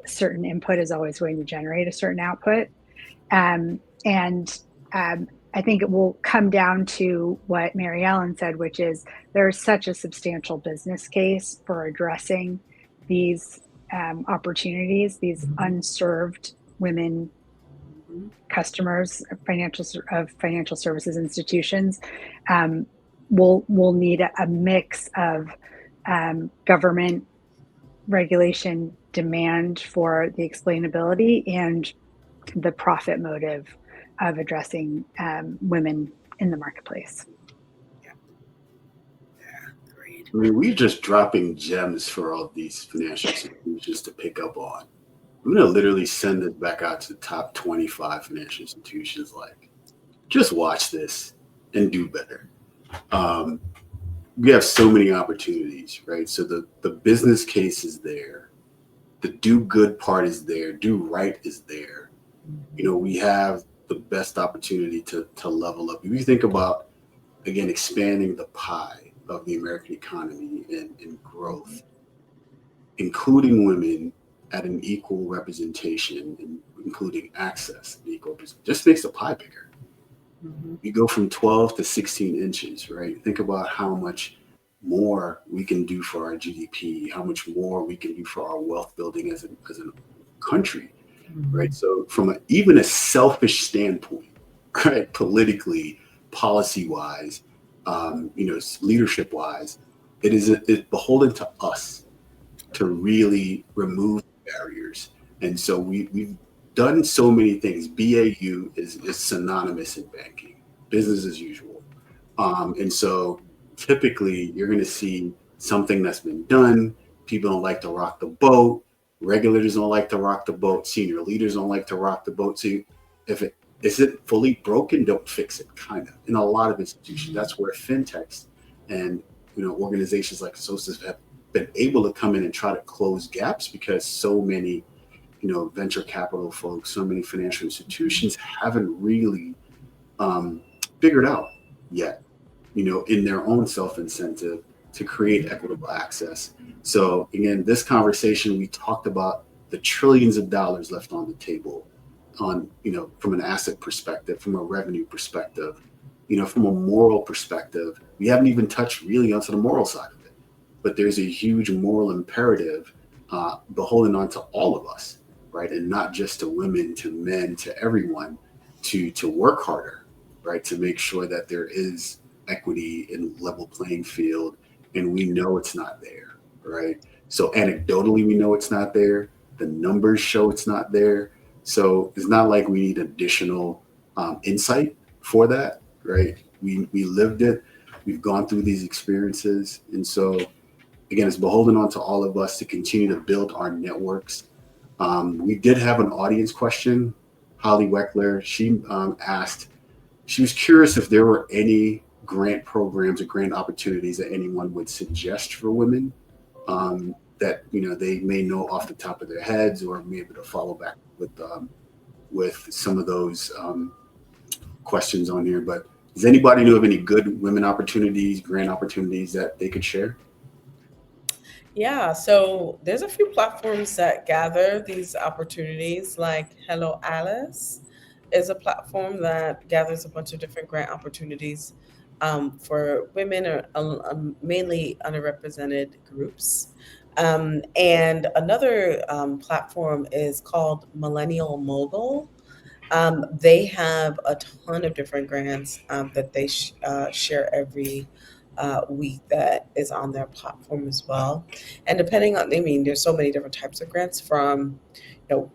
certain input is always going to generate a certain output. I think it will come down to what Mary Ellen said, which is there's such a substantial business case for addressing these opportunities, these unserved women customers of financial services institutions. We'll need a mix of government regulation, demand for the explainability, and the profit motive of addressing women in the marketplace. I mean, we're just dropping gems for all these financial institutions to pick up on. I'm going to literally send it back out to the top 25 financial institutions. Like, just watch this and do better. We have so many opportunities, right? So the business case is there. The do good part is there. Do right is there. We have the best opportunity to level up. If you think about, again, expanding the pie of the American economy and growth, including women at an equal representation, and including access and equal representation, just makes the pie bigger. We go from 12 to 16 inches, right? Think about how much more we can do for our GDP, how much more we can do for our wealth building as a country, right? So from even a selfish standpoint, right, politically, policy-wise, leadership-wise, it's beholden to us to really remove barriers. And so we've done so many things. BAU is synonymous in banking, business as usual. And so typically you're going to see something that's been done. People don't like to rock the boat. Regulators don't like to rock the boat. Senior leaders don't like to rock the boat. So if it isn't fully broken, don't fix it, kind of. In a lot of institutions, that's where fintechs and organizations like Esosa have been able to come in and try to close gaps, because so many venture capital folks, so many financial institutions haven't really figured out yet, in their own self-incentive to create equitable access. So again, this conversation, we talked about the trillions of dollars left on the table on, from an asset perspective, from a revenue perspective, from a moral perspective. We haven't even touched really onto the moral side of it, but there's a huge moral imperative beholden onto all of us, right? And not just to women, to men, to everyone, to work harder, right? To make sure that there is equity and level playing field. And we know it's not there, right? So anecdotally, we know it's not there. The numbers show it's not there. So it's not like we need additional insight for that, right? We lived it. We've gone through these experiences. And so, again, it's beholden on to all of us to continue to build our networks. We did have an audience question. Holly Weckler, she asked, she was curious if there were any grant programs or grant opportunities that anyone would suggest for women that they may know off the top of their heads, or be able to follow back with some of those questions on here. But does anybody know of any good women opportunities, grant opportunities that they could share? Yeah, so there's a few platforms that gather these opportunities, like Hello Alice is a platform that gathers a bunch of different grant opportunities for women or mainly underrepresented groups. And another platform is called Millennial Mogul. They have a ton of different grants that they share every week that is on their platform as well. And depending on, there's so many different types of grants, from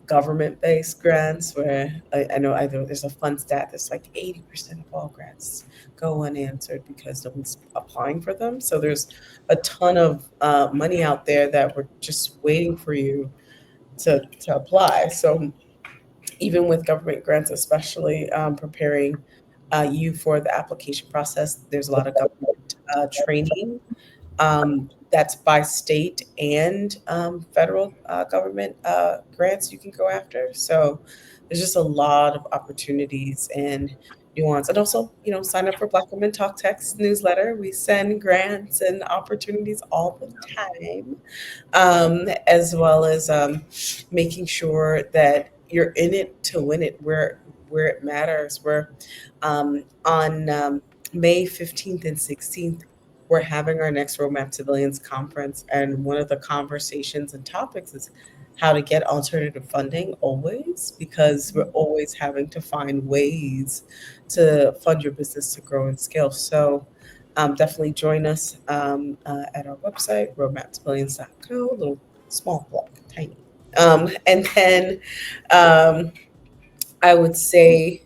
government-based grants, where I know there's a fun stat that's like 80% of all grants go unanswered because no one's applying for them. So there's a ton of money out there that we're just waiting for you to apply. So even with government grants, especially preparing you for the application process, there's a lot of government training that's by state and federal government grants you can go after. So there's just a lot of opportunities and nuance. And also, sign up for Black Women Talk Tech's newsletter. We send grants and opportunities all the time, as well as making sure that you're in it to win it where it matters. We're on May 15th and 16th, we're having our next Roadmap to Billions conference. And one of the conversations and topics is how to get alternative funding always, because we're always having to find ways to fund your business to grow and scale. So definitely join us at our website, roadmaptobillions.co, a little small blog, tiny. And then I would say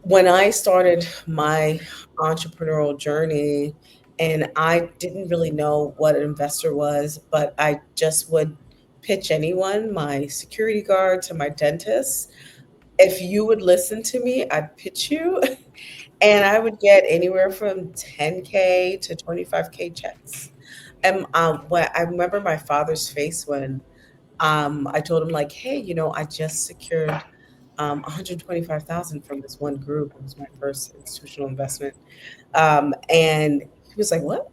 when I started my entrepreneurial journey, and I didn't really know what an investor was, but I just would pitch anyone, my security guard to my dentist. If you would listen to me, I'd pitch you. And I would get anywhere from 10K to 25K checks. And I remember my father's face when I told him, like, hey, I just secured 125,000 from this one group. It was my first institutional investment. And he was like, what?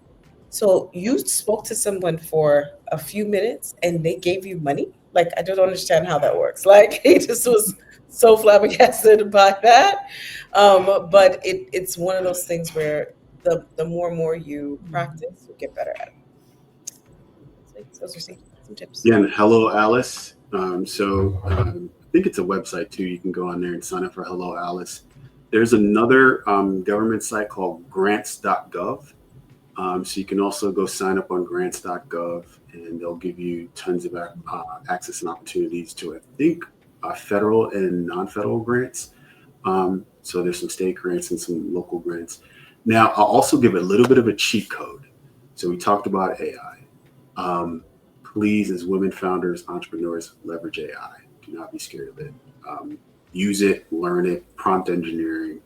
So you spoke to someone for a few minutes and they gave you money? Like, I don't understand how that works. Like, he just was so flabbergasted by that. But it's one of those things where the more and more you practice, you get better at it. So those are some tips. Again, hello, Alice. I think it's a website too. You can go on there and sign up for Hello Alice. There's another government site called grants.gov. So you can also go sign up on grants.gov, and they'll give you tons of access and opportunities to, I think, federal and non-federal grants. So there's some state grants and some local grants. Now, I'll also give a little bit of a cheat code. So we talked about AI. Please, as women founders, entrepreneurs, leverage AI. Do not be scared of it. Use it, learn it, prompt engineering.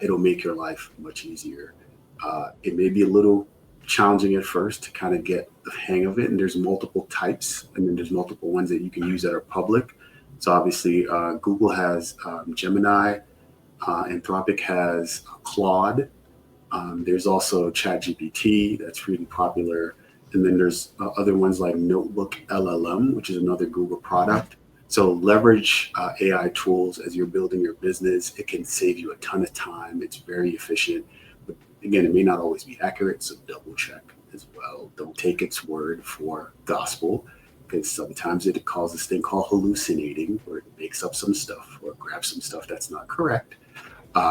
It'll make your life much easier. It may be a little challenging at first to kind of get the hang of it. And there's multiple types, and then there's multiple ones that you can use that are public. So obviously, Google has Gemini. Anthropic has Claude. There's also ChatGPT that's really popular. And then there's other ones like Notebook LLM, which is another Google product. So leverage AI tools as you're building your business. It can save you a ton of time. It's very efficient. But again, it may not always be accurate, so double check as well. Don't take its word for gospel, because sometimes it calls this thing called hallucinating, where it makes up some stuff or grabs some stuff that's not correct.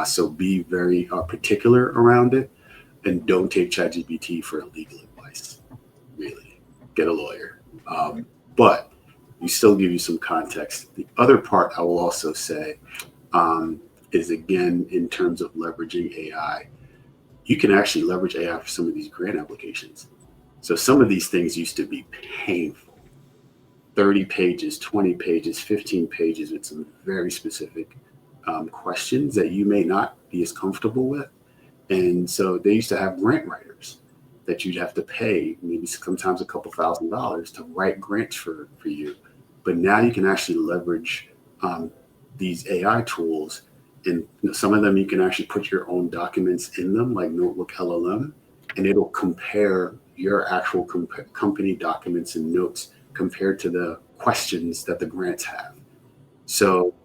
So be very particular around it, and don't take ChatGPT for legal advice. Really, get a lawyer. But we still give you some context. The other part I will also say is, again, in terms of leveraging AI, you can actually leverage AI for some of these grant applications. So some of these things used to be painful. 30 pages, 20 pages, 15 pages with some very specific questions that you may not be as comfortable with. And so they used to have grant writers that you'd have to pay maybe sometimes a couple $1,000s to write grants for you. But now you can actually leverage these AI tools, and some of them you can actually put your own documents in them, like Notebook LLM, and it'll compare your actual company documents and notes compared to the questions that the grants have. So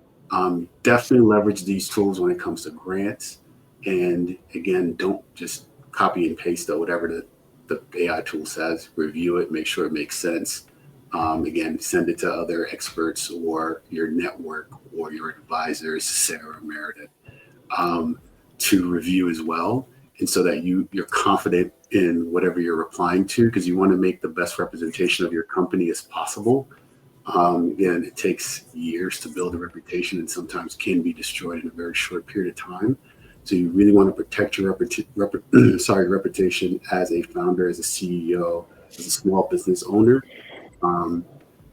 definitely leverage these tools when it comes to grants. And again, don't just copy and paste whatever the AI tool says. Review it, make sure it makes sense. Again, send it to other experts or your network or your advisors, Sarah, Meredith, to review as well. And so that you're confident in whatever you're replying to, because you want to make the best representation of your company as possible. Again, it takes years to build a reputation and sometimes can be destroyed in a very short period of time. So you really want to protect your reputation as a founder, as a CEO, as a small business owner.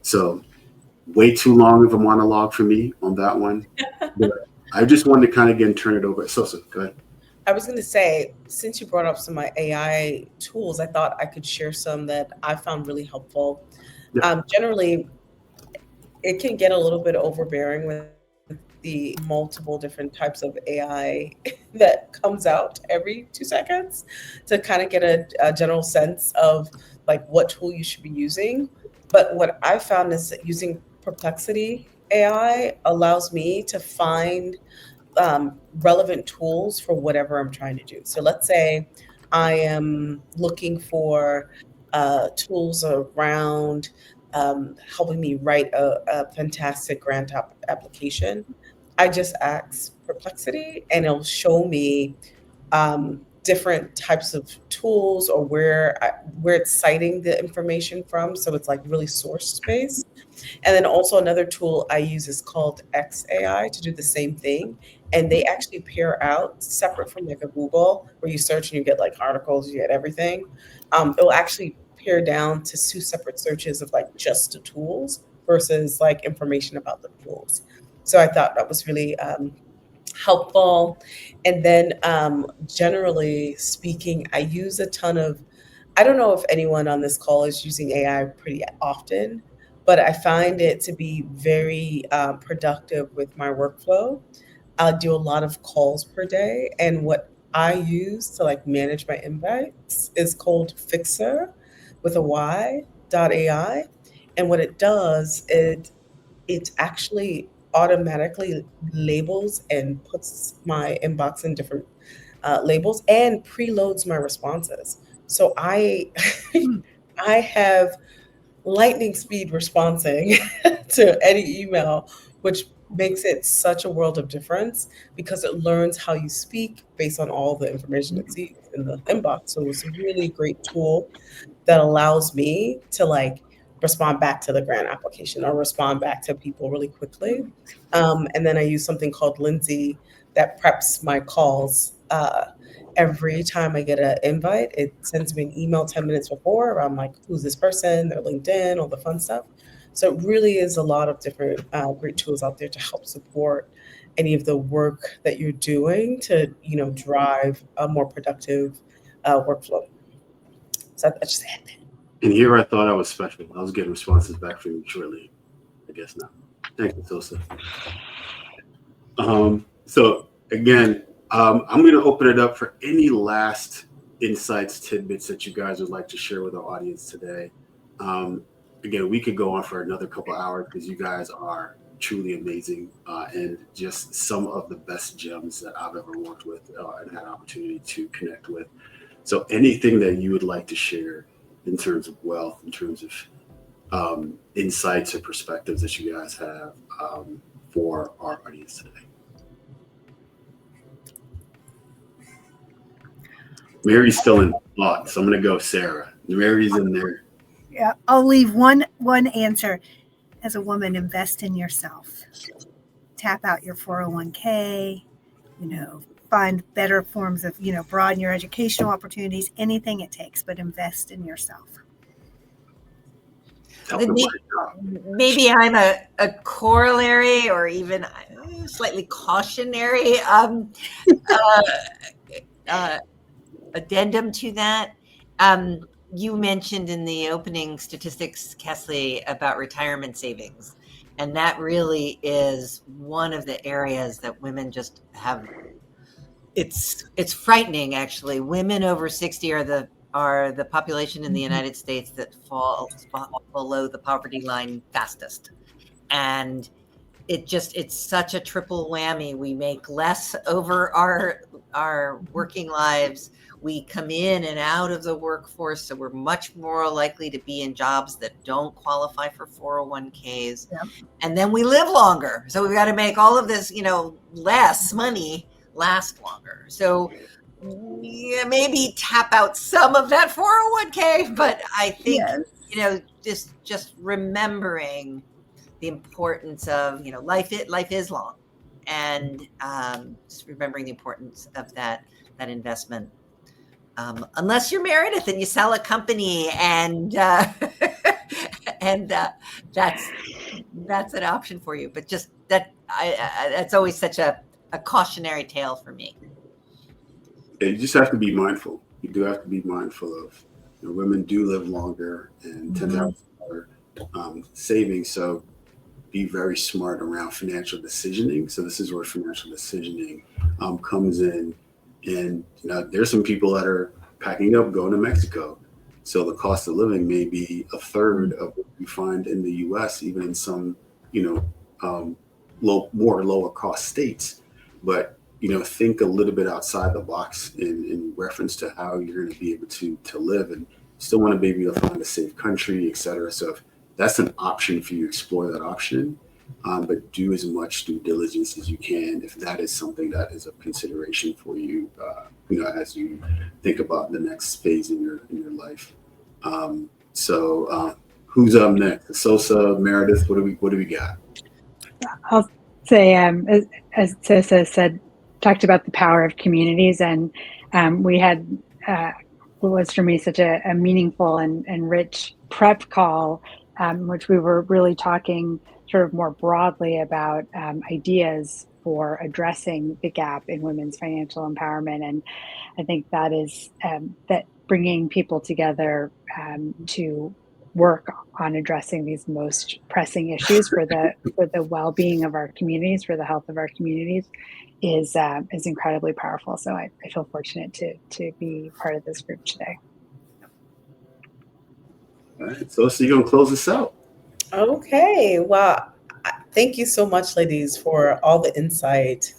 So way too long of a monologue for me on that one. But I just wanted to kind of again turn it over. Esosa, go ahead. I was going to say, since you brought up some of my AI tools, I thought I could share some that I found really helpful. Yeah. Generally, it can get a little bit overbearing with the multiple different types of AI that comes out every 2 seconds, to kind of get a general sense of like what tool you should be using. But what I found is that using Perplexity AI allows me to find relevant tools for whatever I'm trying to do. So let's say I am looking for tools around helping me write a fantastic grant application. I just ask Perplexity and it'll show me different types of tools or where it's citing the information from. So it's like really source based. And then also another tool I use is called 𝐋𝐢𝐸 to do the same thing. And they actually pair out separate from like a Google where you search and you get like articles, you get everything. It'll actually pare down to 2 separate searches of like just the tools versus like information about the tools. So I thought that was really helpful. And then generally speaking, I use a ton of, I don't know if anyone on this call is using AI pretty often, but I find it to be very productive with my workflow. I do a lot of calls per day. And what I use to like manage my invites is called Fixer with a Y.ai. And what it does, it actually automatically labels and puts my inbox in different labels and preloads my responses. So I I have lightning speed responding to any email, which makes it such a world of difference because it learns how you speak based on all the information it sees in the inbox. So it's a really great tool that allows me to like respond back to the grant application or respond back to people really quickly. And then I use something called Lindsay that preps my calls. Every time I get an invite, it sends me an email 10 minutes before. I'm like, who's this person, their LinkedIn, all the fun stuff. So it really is a lot of different great tools out there to help support any of the work that you're doing to, drive a more productive workflow. So I just had that. And here I thought I was special. I was getting responses back from you shortly. I guess not. Thank you, Esosa. So again, I'm going to open it up for any last insights, tidbits that you guys would like to share with our audience today. Again, we could go on for another couple hours because you guys are truly amazing and just some of the best gems that I've ever worked with and had opportunity to connect with. So anything that you would like to share in terms of wealth, in terms of insights or perspectives that you guys have for our audience today. Mary's still in thought, so I'm going to go Sarah. Mary's in there. Yeah, I'll leave one answer. As a woman, invest in yourself. Tap out your 401k, find better forms of, broaden your educational opportunities, anything it takes, but invest in yourself. Maybe I'm a corollary or even slightly cautionary addendum to that. You mentioned in the opening statistics, Castleigh, about retirement savings. And that really is one of the areas that women just have. It's frightening, actually. Women over 60 are the population in the United States that falls below the poverty line fastest. And it's such a triple whammy. We make less over our working lives. We come in and out of the workforce, so we're much more likely to be in jobs that don't qualify for 401ks. Yep. And then we live longer. So we've got to make all of this, less money last longer. So maybe tap out some of that 401k, but I think, Yes. just remembering the importance of, life is long, and just remembering the importance of that investment. Unless you're Meredith and you sell a company and and that's an option for you. But just that's always such a cautionary tale for me. Yeah, you just have to be mindful. You do have to be mindful of women do live longer and tend to have savings. So be very smart around financial decisioning. So this is where financial decisioning comes in. And there's some people that are packing up, going to Mexico. So the cost of living may be a third of what you find in the U.S., even in some, lower cost states. But think a little bit outside the box in reference to how you're going to be able to live, and still want to be able to find a safe country, et cetera. So if that's an option for you, explore that option. But do as much due diligence as you can if that is something that is a consideration for you, as you think about the next phase in your life. So who's up next? Esosa, Meredith, what do we got? I'll say, as Esosa said, talked about the power of communities, and we had what was for me such a meaningful and rich prep call, which we were really talking sort of more broadly about ideas for addressing the gap in women's financial empowerment. And I think that is that bringing people together to work on addressing these most pressing issues for the well-being of our communities, for the health of our communities, is incredibly powerful. So I feel fortunate to be part of this group today. All right, so you're gonna close this out. Okay. Well, thank you so much, ladies, for all the insight,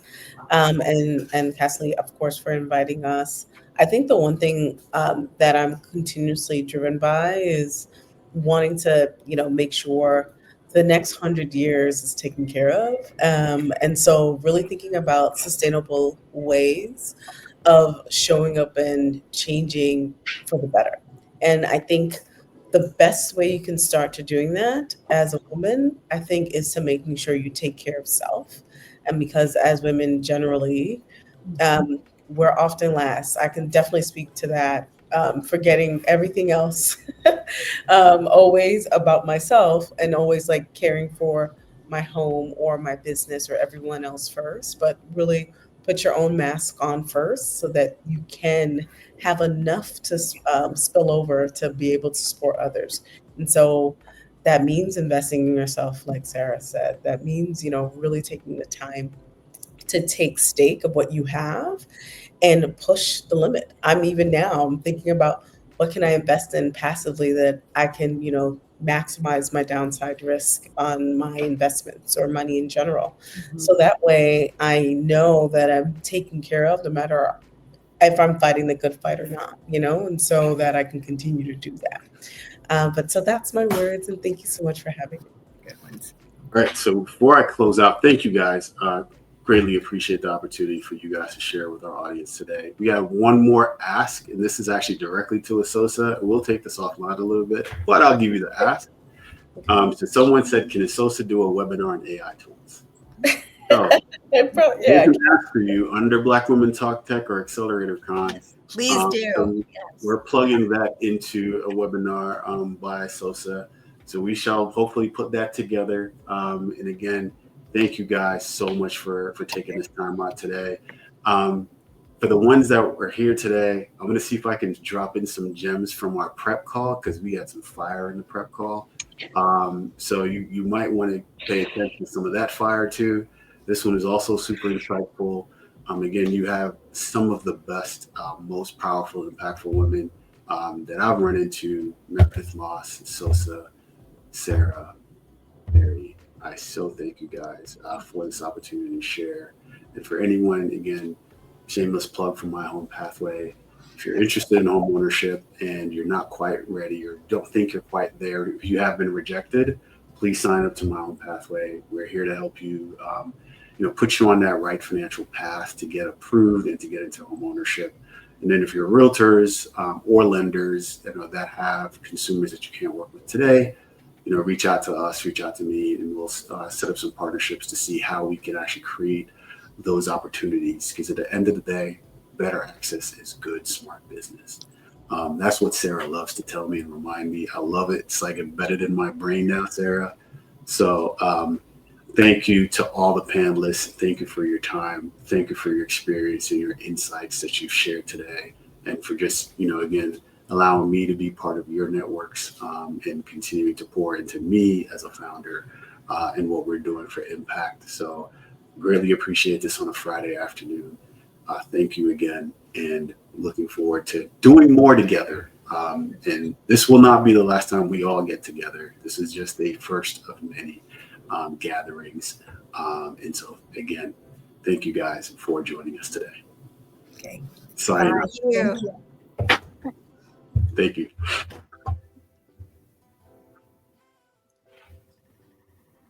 and Castleigh, of course, for inviting us. I think the one thing that I'm continuously driven by is wanting to, make sure the next 100 years is taken care of, and so really thinking about sustainable ways of showing up and changing for the better. And I think the best way you can start to doing that as a woman, I think, is to making sure you take care of self. And because as women generally, we're often last. I can definitely speak to that, forgetting everything else, always about myself, and always like caring for my home or my business or everyone else first, but really put your own mask on first so that you can have enough to spill over to be able to support others. And so that means investing in yourself, like Sarah said. That means, really taking the time to take stake of what you have and push the limit. I'm thinking about what can I invest in passively that I can, maximize my downside risk on my investments or money in general. Mm-hmm. So that way I know that I'm taken care of no matter if I'm fighting the good fight or not, and so that I can continue to do that. But so that's my words, and thank you so much for having me. Good ones. All right, so before I close out, thank you guys. Greatly appreciate the opportunity for you guys to share with our audience today. We have one more ask, and this is actually directly to Esosa. We'll take this offline a little bit, but I'll give you the ask. So someone said, can Esosa do a webinar on AI tools? So, Yeah. ask for you under Black Women Talk Tech or Accelerator Con. Please do. So Yes. we're plugging that into a webinar by Esosa. So we shall hopefully put that together. And again, thank you guys so much for taking this time out today. For the ones that were here today, I'm going to see if I can drop in some gems from our prep call, because we had some fire in the prep call. So you might want to pay attention to some of that fire too. This one is also super insightful. Again, you have some of the best, most powerful, impactful women that I've run into: Meredith Moss, Esosa, Sarah, Mary. I so thank you guys for this opportunity to share. And for anyone, again, shameless plug for My Home Pathway. If you're interested in home ownership and you're not quite ready or don't think you're quite there, if you have been rejected, please sign up to My Home Pathway. We're here to help you, put you on that right financial path to get approved and to get into home ownership. And then if you're realtors or lenders that have consumers that you can't work with today, reach out to us, reach out to me, and we'll set up some partnerships to see how we can actually create those opportunities. Because at the end of the day, better access is good, smart business. That's what Sarah loves to tell me and remind me. I love it. It's like embedded in my brain now, Sarah. So thank you to all the panelists. Thank you for your time. Thank you for your experience and your insights that you've shared today. And for just, again, allowing me to be part of your networks and continuing to pour into me as a founder and what we're doing for impact. So greatly appreciate this on a Friday afternoon. Thank you again, and looking forward to doing more together. And this will not be the last time we all get together. This is just the first of many gatherings. And so again, thank you guys for joining us today. Okay. Signing Thank you. Thank you.